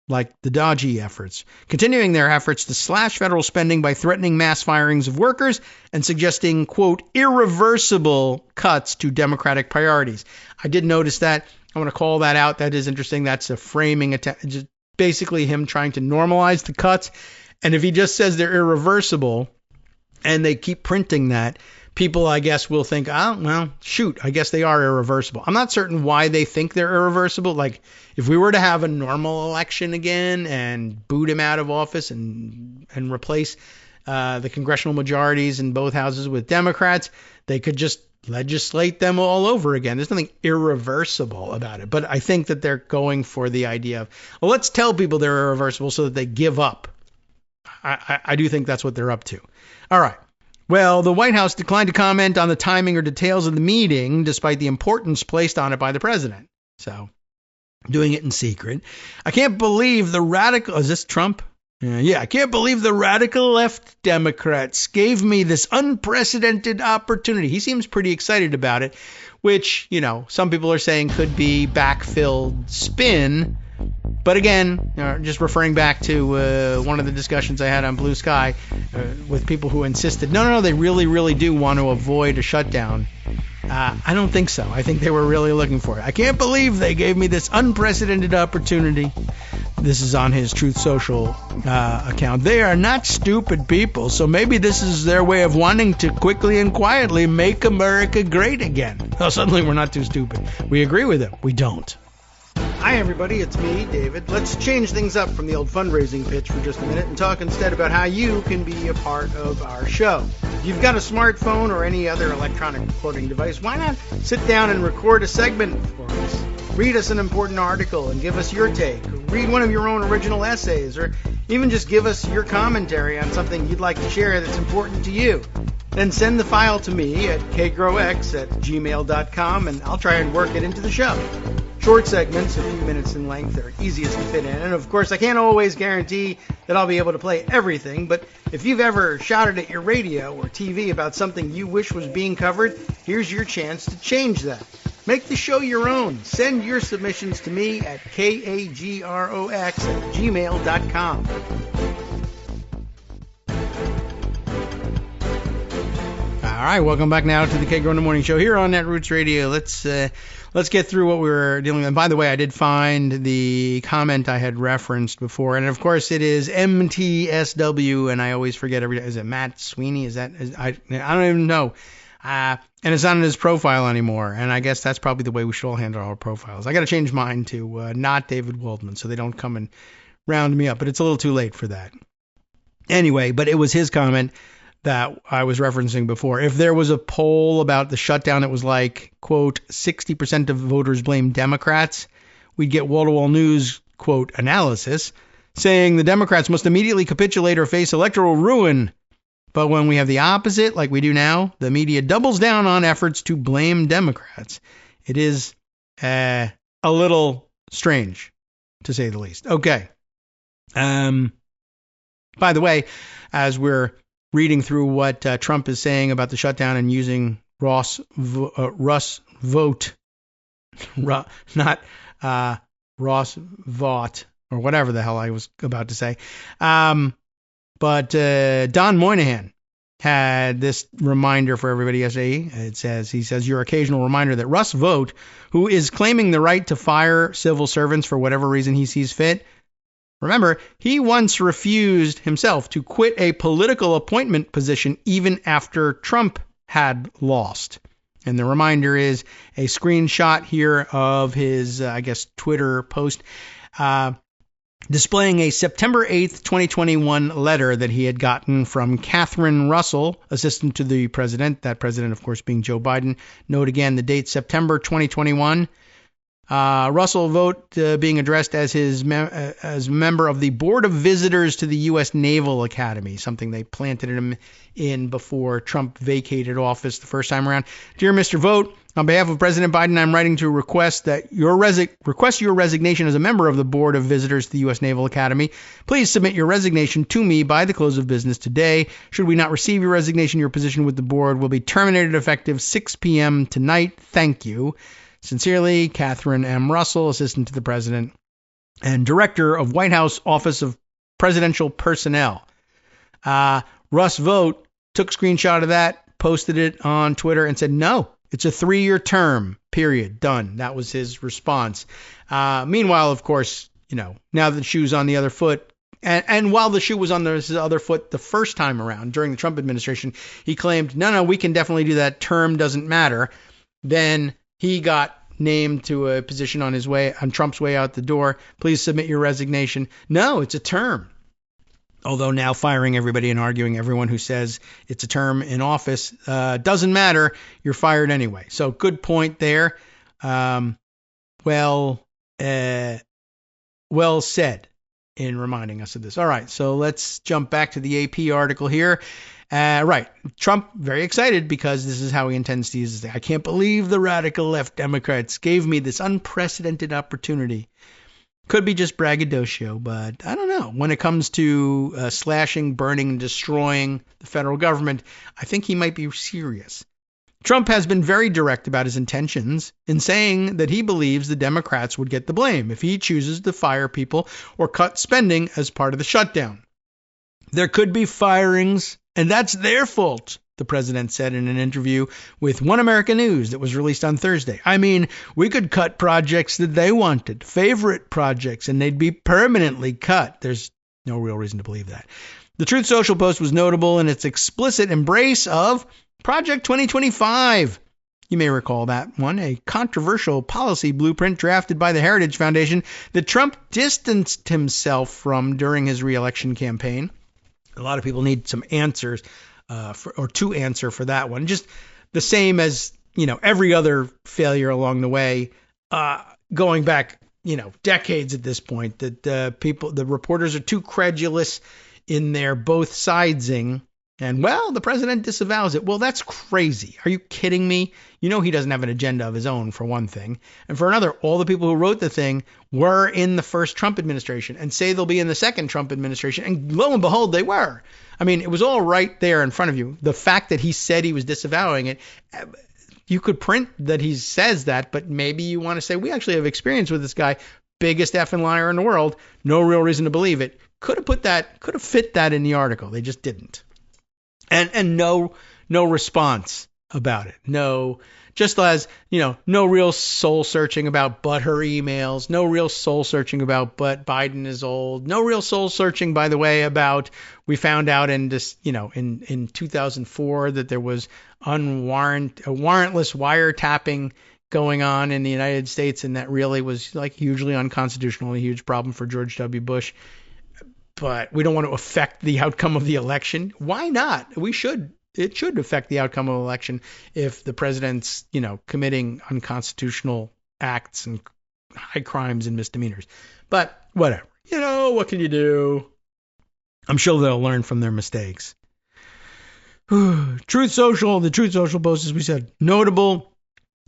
like the dodgy efforts, continuing their efforts to slash federal spending by threatening mass firings of workers and suggesting, quote, irreversible cuts to Democratic priorities. I did notice that. I want to call that out. That is interesting. That's a framing attempt, just basically him trying to normalize the cuts. And if he just says they're irreversible and they keep printing that, people, I guess, will think, oh, well, shoot, I guess they are irreversible. I'm not certain why they think they're irreversible. Like, if we were to have a normal election again and boot him out of office and replace the congressional majorities in both houses with Democrats, they could just legislate them all over again. There's nothing irreversible about it. But I think that they're going for the idea of, well, let's tell people they're irreversible so that they give up. I do think that's what they're up to. All right. Well, the White House declined to comment on the timing or details of the meeting, despite the importance placed on it by the president. So, doing it in secret. I can't believe the radical... Is this Trump? Yeah, I can't believe the radical left Democrats gave me this unprecedented opportunity. He seems pretty excited about it, which, you know, some people are saying could be backfilled spin. But again, just referring back to one of the discussions I had on Blue Sky with people who insisted, no, they really do want to avoid a shutdown. I don't think so. I think they were really looking for it. I can't believe they gave me this unprecedented opportunity. This is on his Truth Social account. They are not stupid people, so maybe this is their way of wanting to quickly and quietly make America great again. Oh, suddenly we're not too stupid. We agree with them. We don't. Hi, everybody. It's me, David. Let's change things up from the old fundraising pitch for just a minute and talk instead about how you can be a part of our show. If you've got a smartphone or any other electronic recording device, why not sit down and record a segment for us? Read us an important article and give us your take. Read one of your own original essays, or even just give us your commentary on something you'd like to share that's important to you. Then send the file to me at kagrox@gmail.com, and I'll try and work it into the show. Short segments, a few minutes in length, are easiest to fit in. And of course, I can't always guarantee that I'll be able to play everything, but if you've ever shouted at your radio or TV about something you wish was being covered, here's your chance to change that. Make the show your own. Send your submissions to me at kagrox@gmail.com. All right, welcome back now to the Kagro in the Morning Show here on Netroots Radio. Let's get through what we were dealing with. And by the way, I did find the comment I had referenced before, and of course it is MTSW, and I always forget every day. Is it Matt Sweeney? I don't even know. And it's not in his profile anymore, and I guess that's probably the way we should all handle our profiles. I got to change mine to not David Waldman, so they don't come and round me up, but it's a little too late for that. Anyway, but it was his comment that I was referencing before. If there was a poll about the shutdown, it was like, quote, 60% of voters blame Democrats, we'd get wall-to-wall news, quote, analysis, saying the Democrats must immediately capitulate or face electoral ruin. But when we have the opposite, like we do now, the media doubles down on efforts to blame Democrats. It is a little strange, to say the least. Okay. By the way, as we're reading through what Trump is saying about the shutdown and using Russ vote, not Ross Vought, or whatever the hell I was about to say. But Don Moynihan had this reminder for everybody yesterday. He says, your occasional reminder that Russ Vought, who is claiming the right to fire civil servants for whatever reason he sees fit, remember, he once refused himself to quit a political appointment position even after Trump had lost. And the reminder is a screenshot here of his, Twitter post, displaying a September 8th, 2021 letter that he had gotten from Catherine Russell, assistant to the president, that president, of course, being Joe Biden. Note again the date, September 2021. Russell Vought being addressed as as member of the Board of Visitors to the U.S. Naval Academy, something they planted him in before Trump vacated office the first time around. Dear Mr. Vought, on behalf of President Biden, I'm writing to request your resignation as a member of the Board of Visitors to the U.S. Naval Academy. Please submit your resignation to me by the close of business today. Should we not receive your resignation, your position with the board will be terminated effective 6 p.m. tonight. Thank you. Sincerely, Catherine M. Russell, Assistant to the President. and director of White House Office of Presidential Personnel. Russ Vought took a screenshot of that, posted it on Twitter, and said, no, it's a 3-year term, period, done. That was his response. Meanwhile, of course, now the shoe's on the other foot. And while the shoe was on the other foot the first time around during the Trump administration, he claimed, no, we can definitely do that. Term doesn't matter. Then he got named to a position on Trump's way out the door. Please submit your resignation. No, it's a term. Although now firing everybody and arguing everyone who says it's a term in office doesn't matter. You're fired anyway. So good point there. Well said in reminding us of this. All right, so let's jump back to the AP article here. Right. Trump, very excited because this is how he intends to use this thing. I can't believe the radical left Democrats gave me this unprecedented opportunity. Could be just braggadocio, but I don't know. When it comes to slashing, burning, and destroying the federal government, I think he might be serious. Trump has been very direct about his intentions in saying that he believes the Democrats would get the blame if he chooses to fire people or cut spending as part of the shutdown. There could be firings, and that's their fault, the president said in an interview with One America News that was released on Thursday. I mean, we could cut projects that they wanted, favorite projects, and they'd be permanently cut. There's no real reason to believe that. The Truth Social post was notable in its explicit embrace of Project 2025. You may recall that one, a controversial policy blueprint drafted by the Heritage Foundation that Trump distanced himself from during his re-election campaign. A lot of people need some answers to answer for that one. Just the same as, every other failure along the way, going back, decades at this point, that the reporters are too credulous in their both sidesing. And, the president disavows it. Well, that's crazy. Are you kidding me? He doesn't have an agenda of his own, for one thing. And for another, all the people who wrote the thing were in the first Trump administration and say they'll be in the second Trump administration. And lo and behold, they were. I mean, it was all right there in front of you. The fact that he said he was disavowing it, you could print that he says that, but maybe you want to say, we actually have experience with this guy, biggest effing liar in the world. No real reason to believe it. Could have fit that in the article. They just didn't. And no response about it. No, just as, no real soul searching about but her emails, no real soul searching about but Biden is old, no real soul searching, by the way, about we found out in this, in 2004 that there was warrantless wiretapping going on in the United States, and that really was like hugely unconstitutional, a huge problem for George W. Bush. But we don't want to affect the outcome of the election. Why not? It should affect the outcome of the election if the president's, committing unconstitutional acts and high crimes and misdemeanors. But whatever. What can you do? I'm sure they'll learn from their mistakes. The Truth Social post, as we said, notable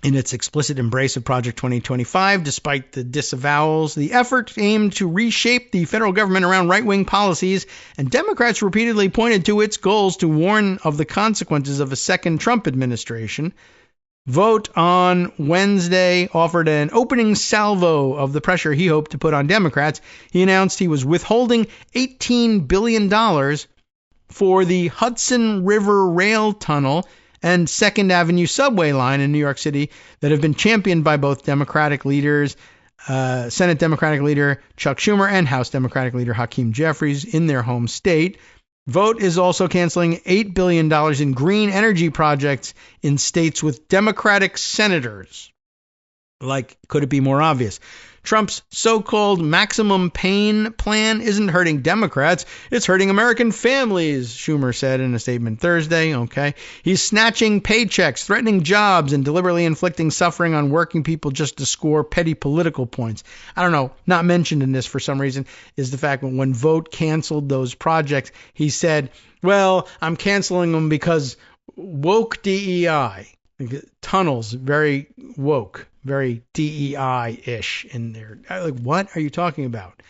in its explicit embrace of Project 2025, despite the disavowals. The effort aimed to reshape the federal government around right-wing policies, and Democrats repeatedly pointed to its goals to warn of the consequences of a second Trump administration. Vought on Wednesday offered an opening salvo of the pressure he hoped to put on Democrats. He announced he was withholding $18 billion for the Hudson River Rail Tunnel and 2nd Avenue subway line in New York City that have been championed by both Democratic leaders, Senate Democratic leader Chuck Schumer and House Democratic leader Hakeem Jeffries in their home state. Vought is also canceling $8 billion in green energy projects in states with Democratic senators. Could it be more obvious? Trump's so-called maximum pain plan isn't hurting Democrats. It's hurting American families, Schumer said in a statement Thursday. Okay. He's snatching paychecks, threatening jobs, and deliberately inflicting suffering on working people just to score petty political points. I don't know. Not mentioned in this for some reason is the fact that when Vought canceled those projects, he said, I'm canceling them because woke DEI. Tunnels, very woke, very DEI-ish in there. What are you talking about?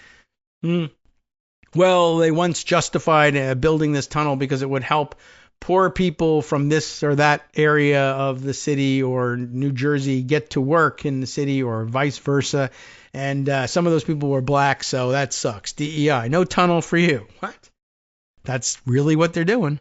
Well, they once justified building this tunnel because it would help poor people from this or that area of the city or New Jersey get to work in the city or vice versa. And some of those people were black, so that sucks. DEI, no tunnel for you. What? That's really what they're doing.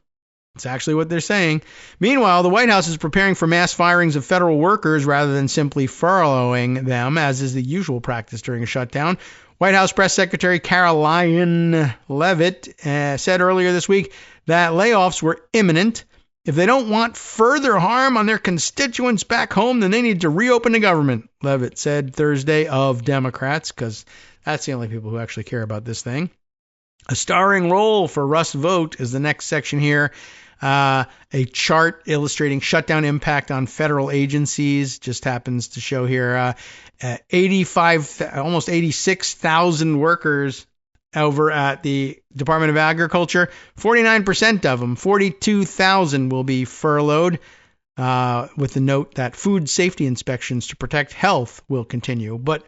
It's actually what they're saying. Meanwhile, the White House is preparing for mass firings of federal workers rather than simply furloughing them, as is the usual practice during a shutdown. White House Press Secretary Caroline Leavitt said earlier this week that layoffs were imminent. If they don't want further harm on their constituents back home, then they need to reopen the government, Leavitt said Thursday of Democrats, because that's the only people who actually care about this thing. A starring role for Russ Vought is the next section here. A chart illustrating shutdown impact on federal agencies just happens to show here almost 86,000 workers over at the Department of Agriculture. 49% of them, 42,000, will be furloughed, with the note that food safety inspections to protect health will continue. But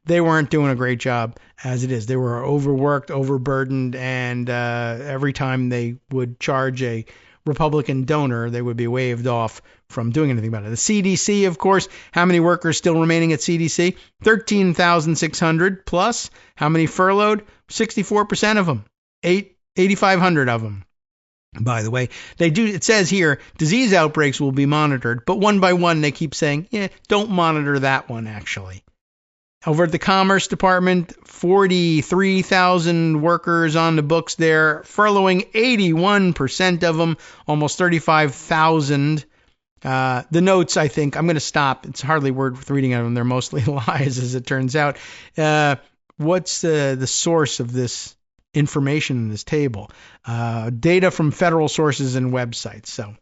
they weren't doing a great job as it is. They were overworked, overburdened, and every time they would charge a Republican donor, they would be waived off from doing anything about it. The CDC, of course, how many workers still remaining at CDC? 13,600 plus. How many furloughed? 64% of them. 8,500 of them. By the way, it says here, disease outbreaks will be monitored, but one by one they keep saying, don't monitor that one actually. Over at the Commerce Department, 43,000 workers on the books there, furloughing 81% of them, almost 35,000. The notes, I think, I'm going to stop. It's hardly worth reading of them. They're mostly lies, as it turns out. What's the source of this information in this table? Data from federal sources and websites. So,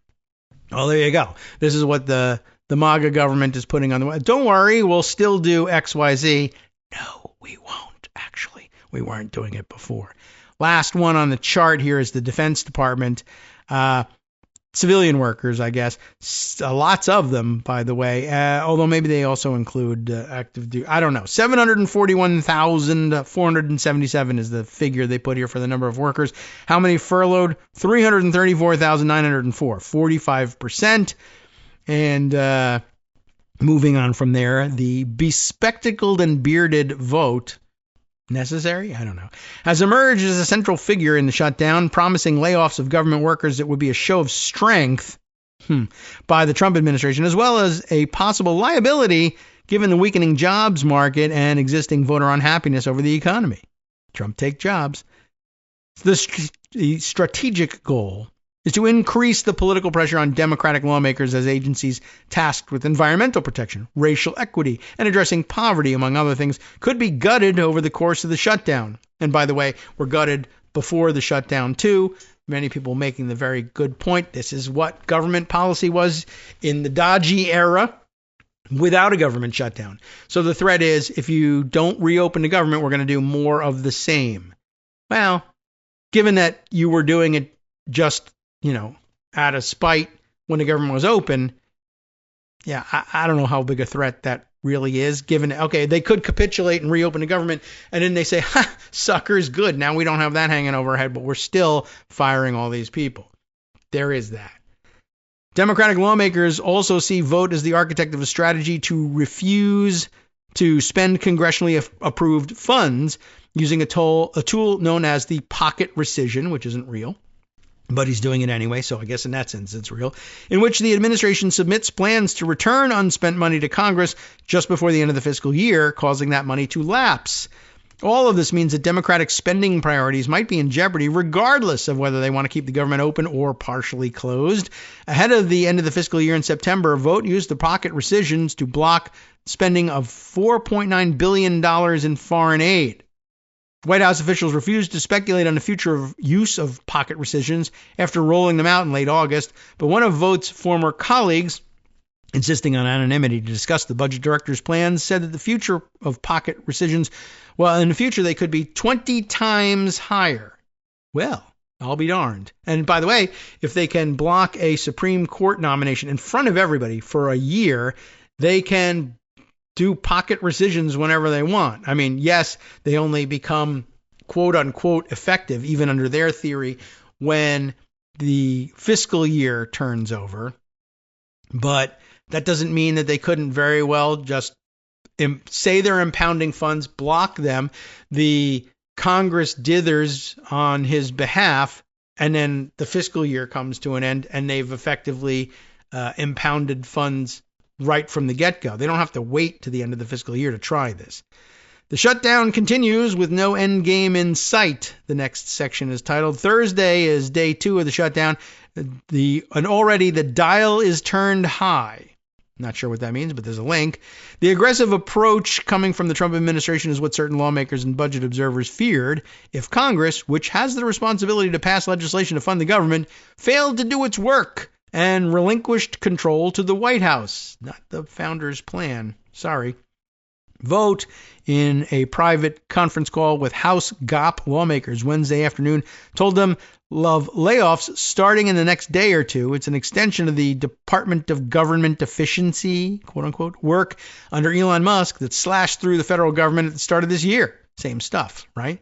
there you go. This is what the MAGA government is putting on the web. Don't worry, we'll still do XYZ. No, we won't, actually. We weren't doing it before. Last one on the chart here is the Defense Department. Civilian workers, I guess. Lots of them, by the way, although maybe they also include active duty. I don't know. 741,477 is the figure they put here for the number of workers. How many furloughed? 334,904, 45%. And moving on from there, the bespectacled and bearded Vought, necessary? I don't know, has emerged as a central figure in the shutdown, promising layoffs of government workers that would be a show of strength by the Trump administration, as well as a possible liability given the weakening jobs market and existing voter unhappiness over the economy. Trump take jobs. The strategic goal is to increase the political pressure on Democratic lawmakers as agencies tasked with environmental protection, racial equity, and addressing poverty, among other things, could be gutted over the course of the shutdown. And by the way, were gutted before the shutdown too. Many people making the very good point. This is what government policy was in the dodgy era without a government shutdown. So the threat is, if you don't reopen the government, we're going to do more of the same. Well, given that you were doing it just out of spite when the government was open, I don't know how big a threat that really is, given, okay, they could capitulate and reopen the government, and then they say, suckers, good, now we don't have that hanging over our head, but we're still firing all these people. There is that. Democratic lawmakers also see Vought as the architect of a strategy to refuse to spend congressionally approved funds using a tool known as the pocket rescission, which isn't real. But he's doing it anyway, so I guess in that sense it's real, in which the administration submits plans to return unspent money to Congress just before the end of the fiscal year, causing that money to lapse. All of this means that Democratic spending priorities might be in jeopardy regardless of whether they want to keep the government open or partially closed. Ahead of the end of the fiscal year in September, Vought used the pocket rescissions to block spending of $4.9 billion in foreign aid. White House officials refused to speculate on the future use of pocket rescissions after rolling them out in late August, but one of Vought's former colleagues, insisting on anonymity to discuss the budget director's plans, said that the future of pocket rescissions, in the future they could be 20 times higher. Well, I'll be darned. And by the way, if they can block a Supreme Court nomination in front of everybody for a year, they can do pocket rescissions whenever they want. I mean, yes, they only become quote unquote effective, even under their theory, when the fiscal year turns over. But that doesn't mean that they couldn't very well just say they're impounding funds, block them. The Congress dithers on his behalf, and then the fiscal year comes to an end, and they've effectively impounded funds right from the get-go. They don't have to wait to the end of the fiscal year to try this. The shutdown continues with no end game in sight. The next section is titled Thursday is day 2 of the shutdown. And already the dial is turned high. Not sure what that means, but there's a link. The aggressive approach coming from the Trump administration is what certain lawmakers and budget observers feared if Congress, which has the responsibility to pass legislation to fund the government, failed to do its work and relinquished control to the White House. Not the founder's plan. Sorry. Vote in a private conference call with House GOP lawmakers Wednesday afternoon told them of layoffs starting in the next day or two. It's an extension of the Department of Government Efficiency, quote unquote, work under Elon Musk that slashed through the federal government at the start of this year. Same stuff, right?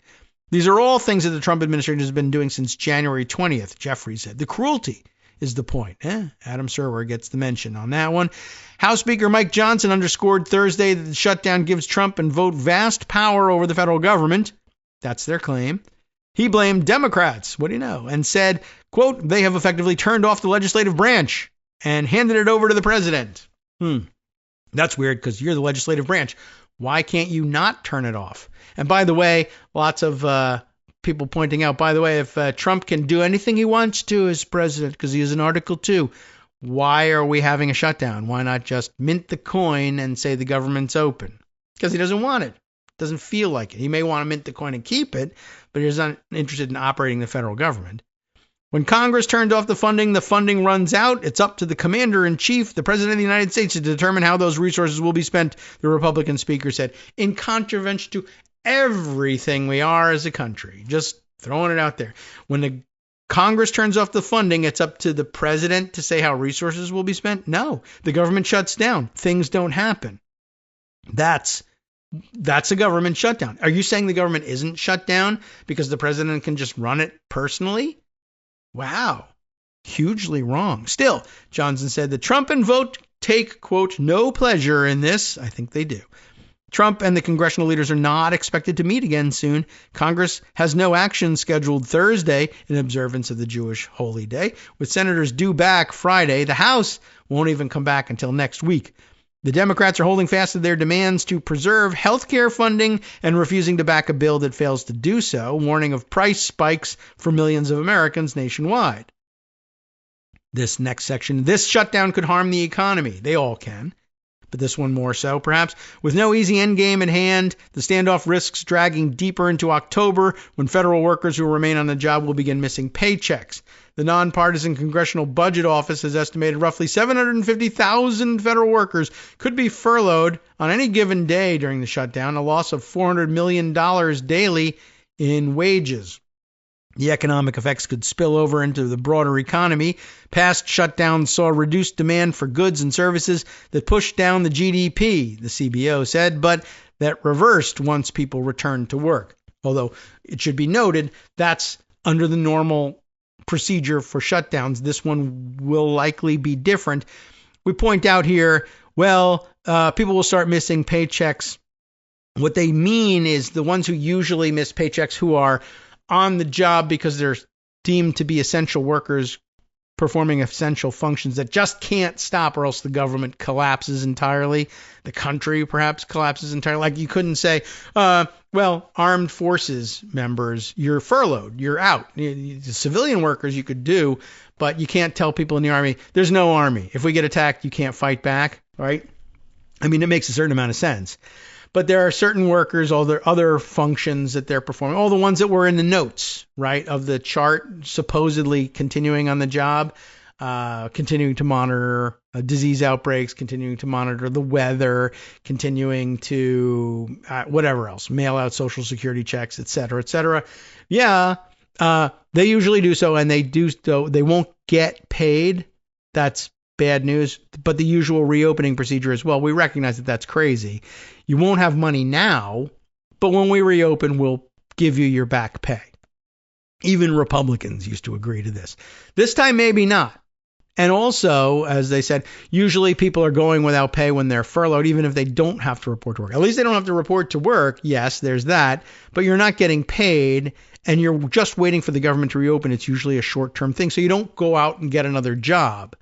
These are all things that the Trump administration has been doing since January 20th, Jeffrey said. The cruelty is the point. Adam Serwer gets the mention on that one. House Speaker Mike Johnson underscored Thursday that the shutdown gives Trump and vote vast power over the federal government. That's their claim. He blamed Democrats, what do you know, and said, quote, they have effectively turned off the legislative branch and handed it over to the president. That's weird because you're the legislative branch. Why can't you not turn it off? And by the way, lots of people pointing out, by the way, if Trump can do anything he wants to as president because he is in Article 2, why are we having a shutdown? Why not just mint the coin and say the government's open? Because he doesn't want it. Doesn't feel like it. He may want to mint the coin and keep it, but he's not interested in operating the federal government. When Congress turned off the funding runs out. It's up to the commander-in-chief, the president of the United States, to determine how those resources will be spent, the Republican speaker said, in contravention to everything we are as a country. Just throwing it out there. When the Congress turns off the funding, it's up to the president to say how resources will be spent? No. The government shuts down. Things don't happen. That's a government shutdown. Are you saying the government isn't shut down because the president can just run it personally? Wow. Hugely wrong. Still, Johnson said the Trump and vote take, quote, no pleasure in this. I think they do. Trump and the congressional leaders are not expected to meet again soon. Congress has no action scheduled Thursday in observance of the Jewish holy day. With senators due back Friday, the House won't even come back until next week. The Democrats are holding fast to their demands to preserve health care funding and refusing to back a bill that fails to do so, warning of price spikes for millions of Americans nationwide. This next section, this shutdown could harm the economy. They all can. But this one more so, perhaps. With no easy endgame in hand, the standoff risks dragging deeper into October when federal workers who remain on the job will begin missing paychecks. The nonpartisan Congressional Budget Office has estimated roughly 750,000 federal workers could be furloughed on any given day during the shutdown, a loss of $400 million daily in wages. The economic effects could spill over into the broader economy. Past shutdowns saw reduced demand for goods and services that pushed down the GDP, the CBO said, but that reversed once people returned to work. Although it should be noted that's under the normal procedure for shutdowns. This one will likely be different. We point out here, people will start missing paychecks. What they mean is the ones who usually miss paychecks who are on the job because they're deemed to be essential workers performing essential functions that just can't stop or else the government collapses entirely. The country perhaps collapses entirely. Like you couldn't say, armed forces members, you're furloughed, you're out. Civilian workers you could do, but you can't tell people in the army, there's no army. If we get attacked, you can't fight back, right? I mean, it makes a certain amount of sense. But there are certain workers, all their other functions that they're performing, all the ones that were in the notes, right, of the chart, supposedly continuing on the job, continuing to monitor disease outbreaks, continuing to monitor the weather, continuing to whatever else, mail out Social Security checks, et cetera, et cetera. Yeah, they usually do so, and they do so. They won't get paid. That's bad news, but the usual reopening procedure as well. We recognize that that's crazy. You won't have money now, but when we reopen, we'll give you your back pay. Even Republicans used to agree to this. This time, maybe not. And also, as they said, usually people are going without pay when they're furloughed, even if they don't have to report to work. At least they don't have to report to work. Yes, there's that. But you're not getting paid, and you're just waiting for the government to reopen. It's usually a short-term thing. So you don't go out and get another job.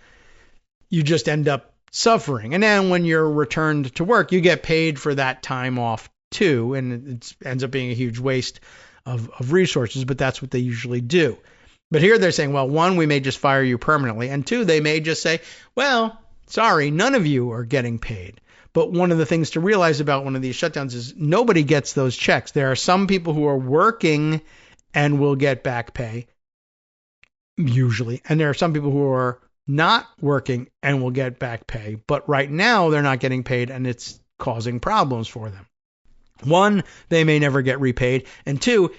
You just end up suffering. And then when you're returned to work, you get paid for that time off too. And it ends up being a huge waste of resources, but that's what they usually do. But here they're saying, well, one, we may just fire you permanently. And two, they may just say, well, sorry, none of you are getting paid. But one of the things to realize about one of these shutdowns is nobody gets those checks. There are some people who are working and will get back pay, usually. And there are some people who are not working and will get back pay. But right now, they're not getting paid, and it's causing problems for them. One, they may never get repaid. And two,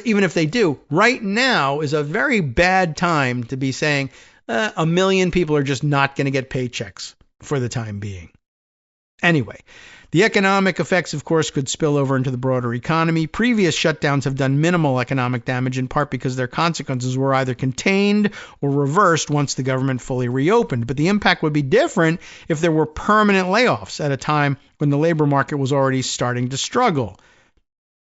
even if they do, right now is a very bad time to be saying 1 million people are just not going to get paychecks for the time being. Anyway, the economic effects, of course, could spill over into the broader economy. Previous shutdowns have done minimal economic damage, in part because their consequences were either contained or reversed once the government fully reopened. But the impact would be different if there were permanent layoffs at a time when the labor market was already starting to struggle.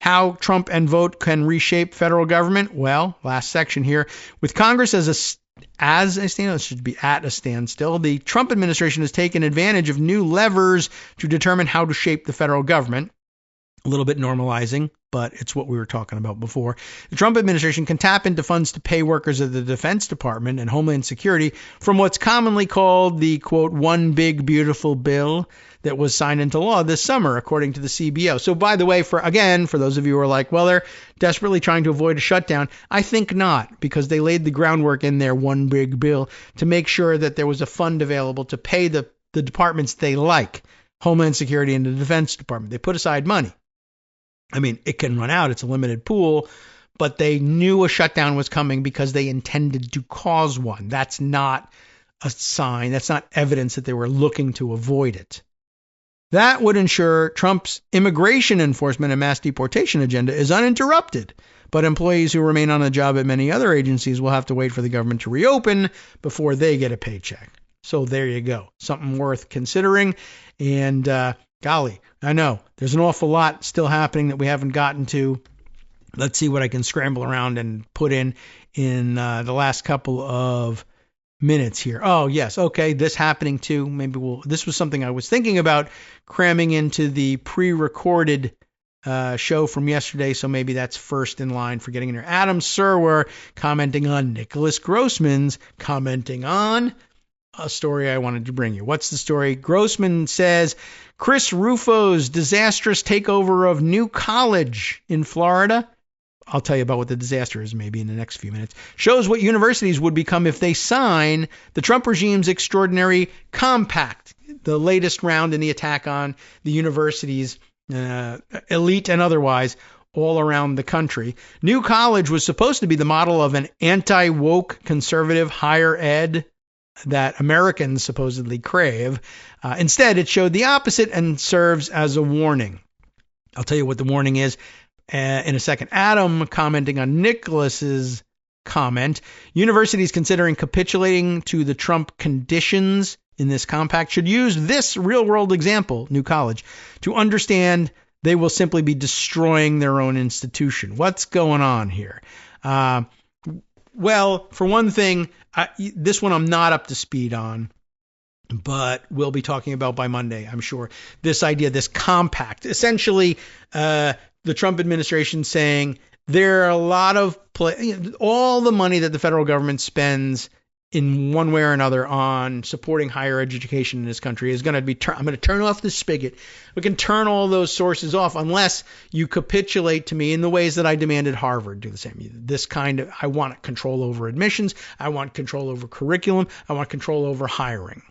How Trump and vote can reshape federal government? Well, last section here. With Congress as a standstill, it should be at a standstill, the Trump administration has taken advantage of new levers to determine how to shape the federal government. A little bit normalizing, but it's what we were talking about before. The Trump administration can tap into funds to pay workers of the Defense Department and Homeland Security from what's commonly called the, quote, one big beautiful bill that was signed into law this summer, according to the CBO. So, by the way, for those of you who are like, well, they're desperately trying to avoid a shutdown, I think not, because they laid the groundwork in their one big bill to make sure that there was a fund available to pay the departments they like, Homeland Security and the Defense Department. They put aside money. I mean, it can run out. It's a limited pool, but they knew a shutdown was coming because they intended to cause one. That's not a sign. That's not evidence that they were looking to avoid it. That would ensure Trump's immigration enforcement and mass deportation agenda is uninterrupted. But employees who remain on the job at many other agencies will have to wait for the government to reopen before they get a paycheck. So there you go. Something worth considering. And golly, I know there's an awful lot still happening that we haven't gotten to. Let's see what I can scramble around and put in the last couple of minutes here. Oh, yes. Okay. This happening too. This was something I was thinking about cramming into the pre-recorded show from yesterday. So maybe that's first in line for getting in there. Adam Serwer commenting on Nicholas Grossman's commenting on a story I wanted to bring you. What's the story? Grossman says Chris Rufo's disastrous takeover of New College in Florida. I'll tell you about what the disaster is maybe in the next few minutes. Shows what universities would become if they sign the Trump regime's extraordinary compact, the latest round in the attack on the universities, elite and otherwise, all around the country. New College was supposed to be the model of an anti-woke conservative higher ed that Americans supposedly crave. Instead, it showed the opposite and serves as a warning. I'll tell you what the warning is in a second. Adam commenting on Nicholas's comment. Universities considering capitulating to the Trump conditions in this compact should use this real-world example, New College, to understand they will simply be destroying their own institution. What's going on here? Well, for one thing, this one I'm not up to speed on, but we'll be talking about by Monday, I'm sure. This idea, this compact, essentially the Trump administration saying there are a lot of all the money that the federal government spends in one way or another on supporting higher education in this country is going to be I'm going to turn off the spigot. We can turn all those sources off unless you capitulate to me in the ways that I demanded Harvard do the same. This kind of, I want control over admissions. I want control over curriculum. I want control over hiring.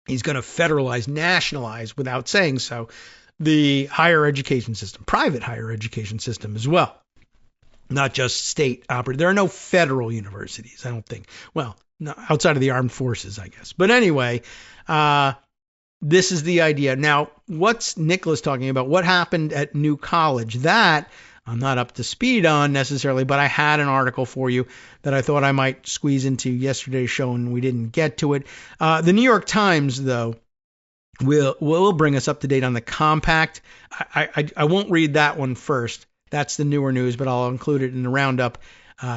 He's going to federalize, nationalize without saying so, the higher education system, private higher education system as well. Not just state operated. There are no federal universities, I don't think. Well, no, outside of the armed forces, I guess. But anyway, this is the idea. Now, what's Nicholas talking about? What happened at New College? That I'm not up to speed on necessarily, but I had an article for you that I thought I might squeeze into yesterday's show, and we didn't get to it. The New York Times, though, will bring us up to date on the compact. I won't read that one first. That's the newer news, but I'll include it in the roundup.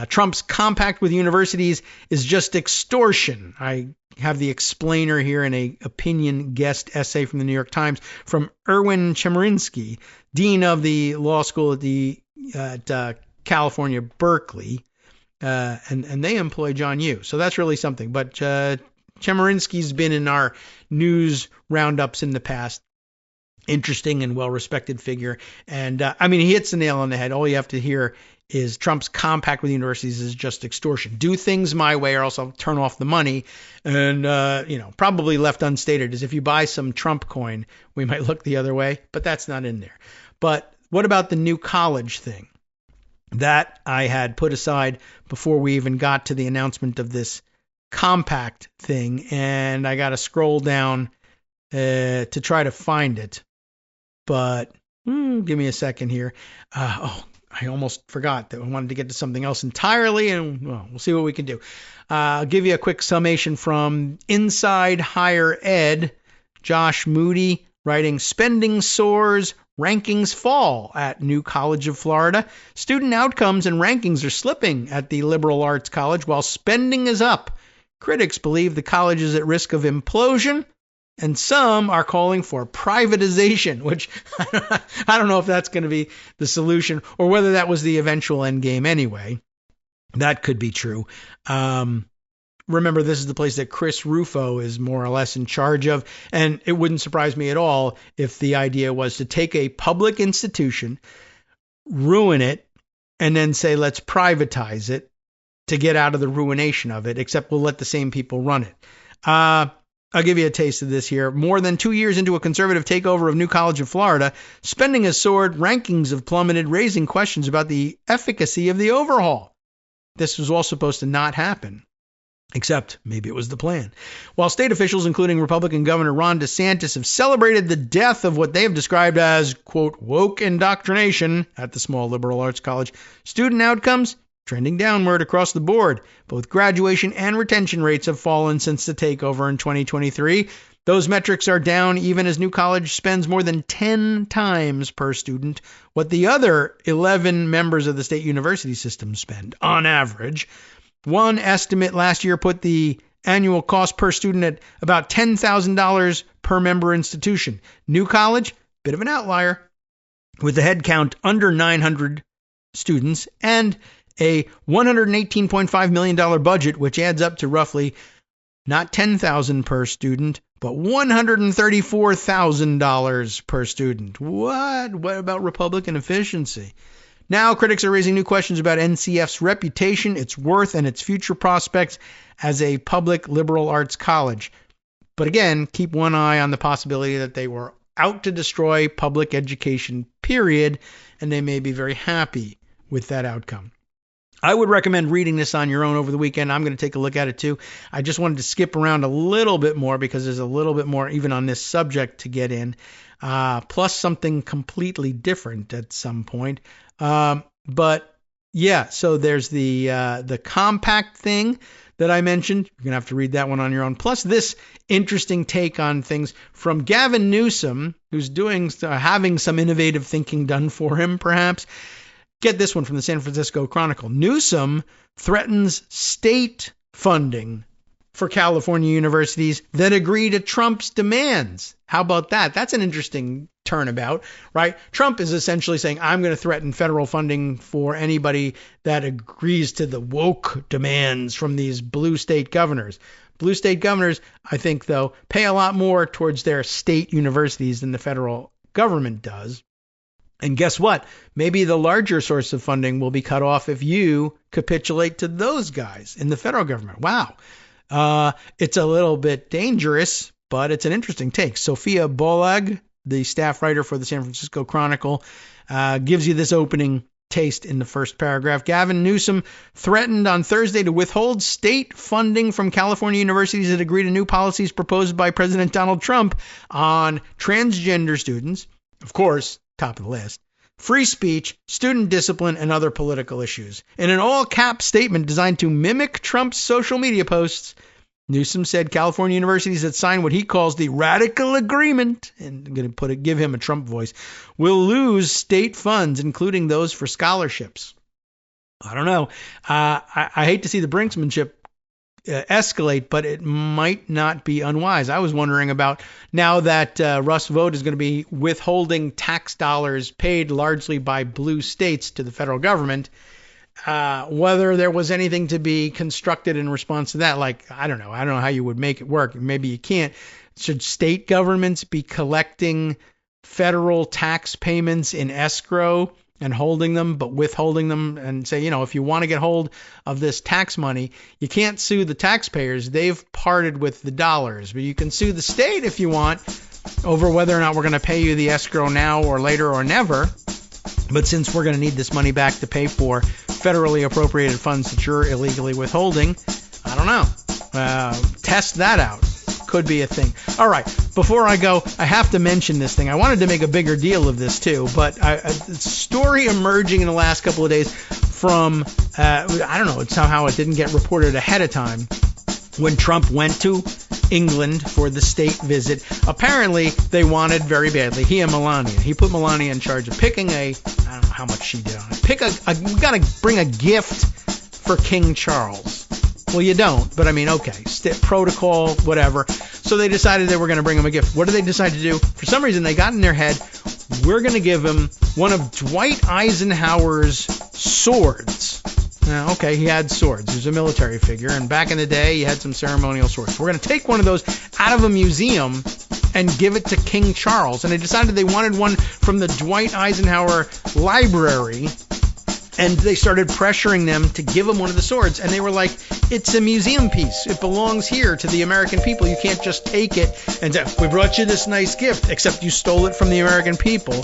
Trump's compact with universities is just extortion. I have the explainer here in a opinion guest essay from the New York Times from Erwin Chemerinsky, dean of the law school at California, Berkeley, and they employ John Yoo. So that's really something. But Chemerinsky's been in our news roundups in the past. Interesting and well-respected figure. And he hits the nail on the head. All you have to hear is Trump's compact with universities is just extortion. Do things my way or else I'll turn off the money. And, probably left unstated is if you buy some Trump coin, we might look the other way, but that's not in there. But what about the new college thing? That I had put aside before we even got to the announcement of this compact thing. And I got to scroll down to try to find it. But give me a second here. I almost forgot that I wanted to get to something else entirely, and we'll see what we can do. I'll give you a quick summation from Inside Higher Ed. Josh Moody writing, spending soars, rankings fall at New College of Florida. Student outcomes and rankings are slipping at the liberal arts college while spending is up. Critics believe the college is at risk of implosion, and some are calling for privatization, which I don't know if that's going to be the solution or whether that was the eventual end game anyway. That could be true. Remember, this is the place that Chris Rufo is more or less in charge of, and it wouldn't surprise me at all if the idea was to take a public institution, ruin it, and then say, let's privatize it to get out of the ruination of it, except we'll let the same people run it. I'll give you a taste of this here. More than 2 years into a conservative takeover of New College of Florida, spending has soared, rankings have plummeted, raising questions about the efficacy of the overhaul. This was all supposed to not happen, except maybe it was the plan. While state officials, including Republican Governor Ron DeSantis, have celebrated the death of what they have described as, quote, woke indoctrination at the small liberal arts college, student outcomes trending downward across the board. Both graduation and retention rates have fallen since the takeover in 2023. Those metrics are down even as New College spends more than 10 times per student what the other 11 members of the state university system spend on average. One estimate last year put the annual cost per student at about $10,000 per member institution. New College, bit of an outlier, with the head count under 900 students and a $118.5 million budget, which adds up to roughly not $10,000 per student, but $134,000 per student. What? What about Republican efficiency? Now critics are raising new questions about NCF's reputation, its worth, and its future prospects as a public liberal arts college. But again, keep one eye on the possibility that they were out to destroy public education, period, and they may be very happy with that outcome. I would recommend reading this on your own over the weekend. I'm going to take a look at it too. I just wanted to skip around a little bit more because there's a little bit more even on this subject to get in, plus something completely different at some point. But yeah, so there's the compact thing that I mentioned. You're going to have to read that one on your own. Plus this interesting take on things from Gavin Newsom, who's having some innovative thinking done for him, perhaps. Get this one from the San Francisco Chronicle. Newsom threatens state funding for California universities that agree to Trump's demands. How about that? That's an interesting turnabout, right? Trump is essentially saying, I'm going to threaten federal funding for anybody that agrees to the woke demands from these blue state governors. Blue state governors, I think, though, pay a lot more towards their state universities than the federal government does. And guess what? Maybe the larger source of funding will be cut off if you capitulate to those guys in the federal government. Wow. It's a little bit dangerous, but it's an interesting take. Sophia Bolag, the staff writer for the San Francisco Chronicle, gives you this opening taste in the first paragraph. Gavin Newsom threatened on Thursday to withhold state funding from California universities that agree to new policies proposed by President Donald Trump on transgender students. Of course, top of the list. free speech, student discipline, and other political issues. In an all-cap statement designed to mimic Trump's social media posts, Newsom said California universities that signed what he calls the radical agreement, and I'm going to give him a Trump voice, will lose state funds, including those for scholarships. I don't know. I hate to see the brinksmanship escalate, but it might not be unwise. I was wondering about, now that Russ Vought is going to be withholding tax dollars paid largely by blue states to the federal government, whether there was anything to be constructed in response to that. Like, I don't know how you would make it work. Maybe you can't. Should state governments be collecting federal tax payments in escrow and holding them, but withholding them, and say, if you want to get hold of this tax money, you can't sue the taxpayers. They've parted with the dollars, but you can sue the state if you want over whether or not we're going to pay you the escrow now or later or never. But since we're going to need this money back to pay for federally appropriated funds that you're illegally withholding, I don't know. Test that out. Could be a thing. All right. Before I go, I have to mention this thing. I wanted to make a bigger deal of this too, but a story emerging in the last couple of days from, I don't know, somehow it didn't get reported ahead of time. When Trump went to England for the state visit, apparently they wanted very badly, he and Melania. He put Melania in charge of picking I don't know how much she did on it. We got to bring a gift for King Charles. Well, you don't, but I mean, okay, protocol, whatever. So they decided they were going to bring him a gift. What did they decide to do? For some reason, they got in their head, we're going to give him one of Dwight Eisenhower's swords. Now, okay, he had swords. He was a military figure, and back in the day, he had some ceremonial swords. We're going to take one of those out of a museum and give it to King Charles. And they decided they wanted one from the Dwight Eisenhower Library, and they started pressuring them to give him one of the swords. And they were like, it's a museum piece. It belongs here to the American people. You can't just take it and say, we brought you this nice gift, except you stole it from the American people.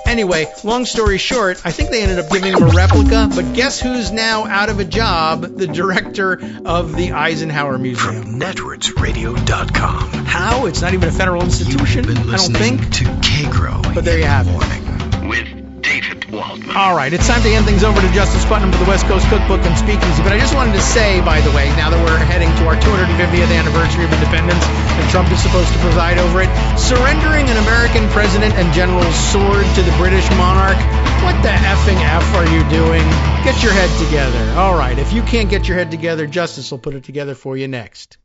Anyway, long story short, I think they ended up giving him a replica, but guess who's now out of a job? The director of the Eisenhower Museum. From networksradio.com. How? It's not even a federal institution? I don't think. To Kagro. But there you have it. With David Waldman. All right, it's time to hand things over to Justice Putnam for the West Coast Cookbook and Speakeasy. But I just wanted to say, by the way, now that we're heading to our 250th anniversary of independence, and Trump is supposed to preside over it, surrendering an American president and general's sword to the British monarch, what the effing F are you doing? Get your head together. All right, if you can't get your head together, Justice will put it together for you next.